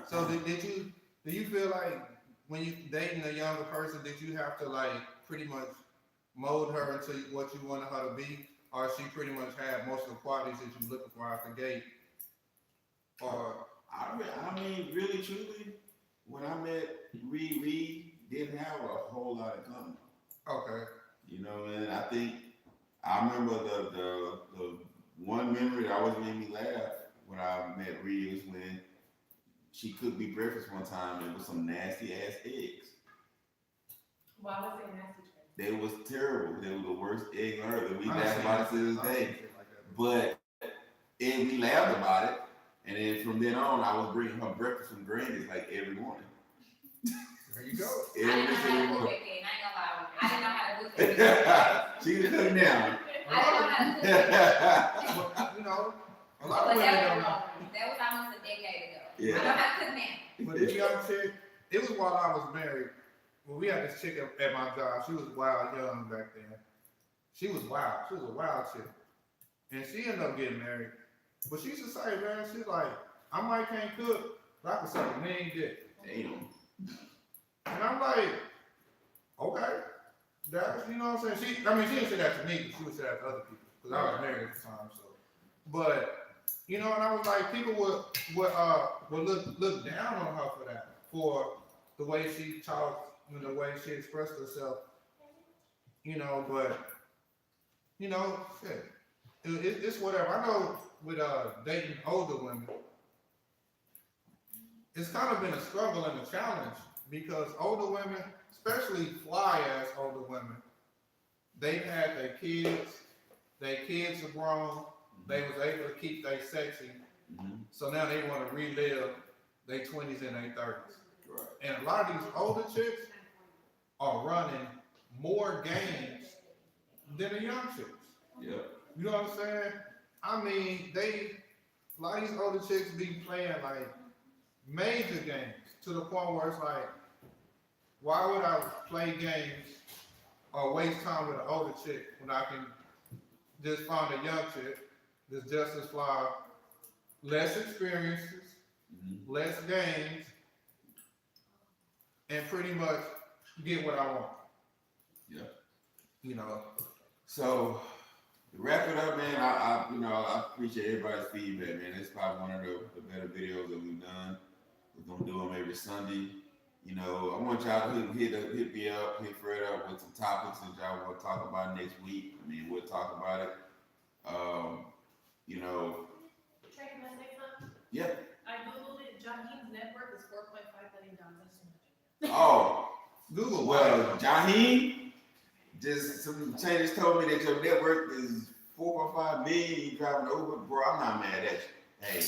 So do you feel like when you dating a younger person, did you have to like pretty much mold her into what you wanted her to be, or she pretty much had most of the qualities that you looking for out the gate? Or I mean, really, truly, when I met Reed didn't have a whole lot of common. okay, You know, and I think I remember the one memory that always made me laugh when I met Reed was when she cooked me breakfast one time and it was some nasty ass eggs. Why was it nasty? They was terrible. They were the worst eggs on earth. And we I laughed seen about it to this I seen day. shit like that. But and we laughed about it. And then from then on, I was bringing her breakfast from Granny's like every morning. There you go. I didn't know Every how single to cook morning. back then. I ain't gonna lie. I didn't know how to cook back then. She can cook now. I didn't know how to cook back then. Well, you know, a lot But of women that don't know. was almost a decade ago. Yeah. I know how to cook now. But the young chick, it was while I was married. When we had this chick at my job, she was wild young back then. She was wild. She was a wild chick. And she ended up getting married. But she used to say, man, she's like, I might can't cook, but I can suck a mean dick. Damn. And I'm like, okay. That's, you know what I'm saying? She didn't say that to me, but she would say that to other people. Because I was married at the time, so. But, you know, and I was like, people would look down on her for that. For the way she talked, and the way she expressed herself. You know, but, you know, shit. It's whatever. I know with dating older women, it's kind of been a struggle and a challenge because older women, especially fly ass older women, they've had their kids are grown, they was able to keep their sexy, so now they want to relive their 20s and their 30s. Right. And a lot of these older chicks are running more games than the young chicks. Yep. You know what I'm saying? I mean, a lot of these older chicks be playing like major games to the point where it's like, why would I play games or waste time with an older chick when I can just find a young chick that's just as fly, less experiences, less games, and pretty much get what I want. Yeah. You know. So to wrap it up, man, I appreciate everybody's feedback, man. It's probably one of the better videos that we've done. We're gonna do them every Sunday. You know, I want y'all to hit me up, hit Fred up with some topics that y'all want to talk about next week. I mean, we'll talk about it. You know, Trey, can I say something? yeah. I googled it. Jaheem's net worth is $4.5 billion. Oh, Google. well, Jaheem, just some changes told me that your net worth is 4.5 million. You driving Uber, bro. I'm not mad at you. Hey,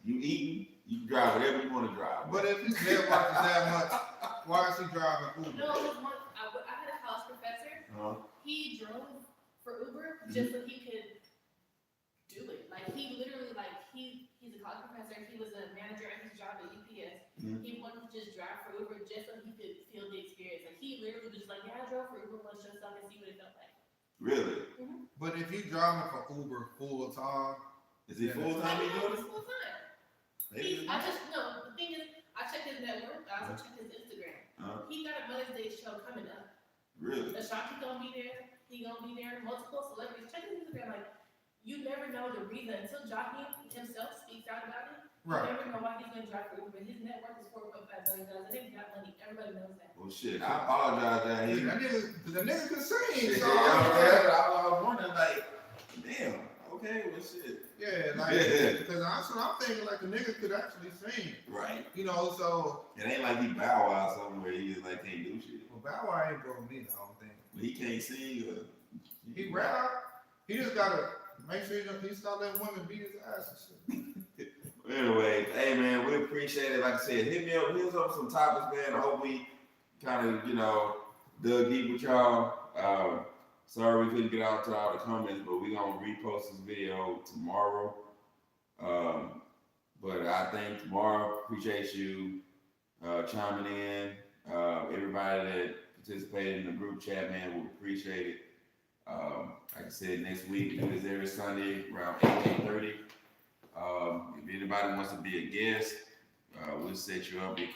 you eating, you can drive whatever you want to drive. But if his net worth is that much, why is he driving Uber? No, it was one. I had a college professor. He drove for Uber just so he could do it. Like he literally, he's a college professor. He was a manager at his job at UPS. He wanted to just drive for Uber just so he could feel the experience. Like he literally was just like, yeah, I drove for Uber once just so I could see what it felt like. Really? But if you driving for Uber full time, Is he full time? Like, He doing it? full time. Maybe. The thing is, I checked his net worth. I also checked his Instagram. He got a Mother's Day show coming up. Really? Ashanti gonna be there. He gonna be there. Multiple celebrities. Check his Instagram. Like, you never know the reason until Jaheem himself speaks out about it. right? You never know why he's gonna drive for Uber. His net worth is $4.5 billion. I think he got money. Everybody knows that. Well, shit. I apologize, Jaheem. The nigga could sing. Shit, So, I was wondering, like, damn. Okay, well, shit. yeah, like because that's what I'm thinking. Like the nigga could actually sing. Right. You know, so It ain't like he Bow Wow somewhere. He just like can't do shit. well, Bow Wow ain't broke neither. I don't think But he can't sing. he rap. He just gotta make sure he stop letting women beat his ass and shit. Anyway, hey man, we appreciate it. Like I said, hit us up with some topics, man. I hope we kind of, dug deep with y'all. Sorry we couldn't get out to all the comments, but we're gonna repost this video tomorrow. But I think tomorrow, appreciate you chiming in. Everybody that participated in the group chat, man, we appreciate it. Like I said, next week, we do this every Sunday around 8:30. If anybody wants to be a guest, we'll set you up.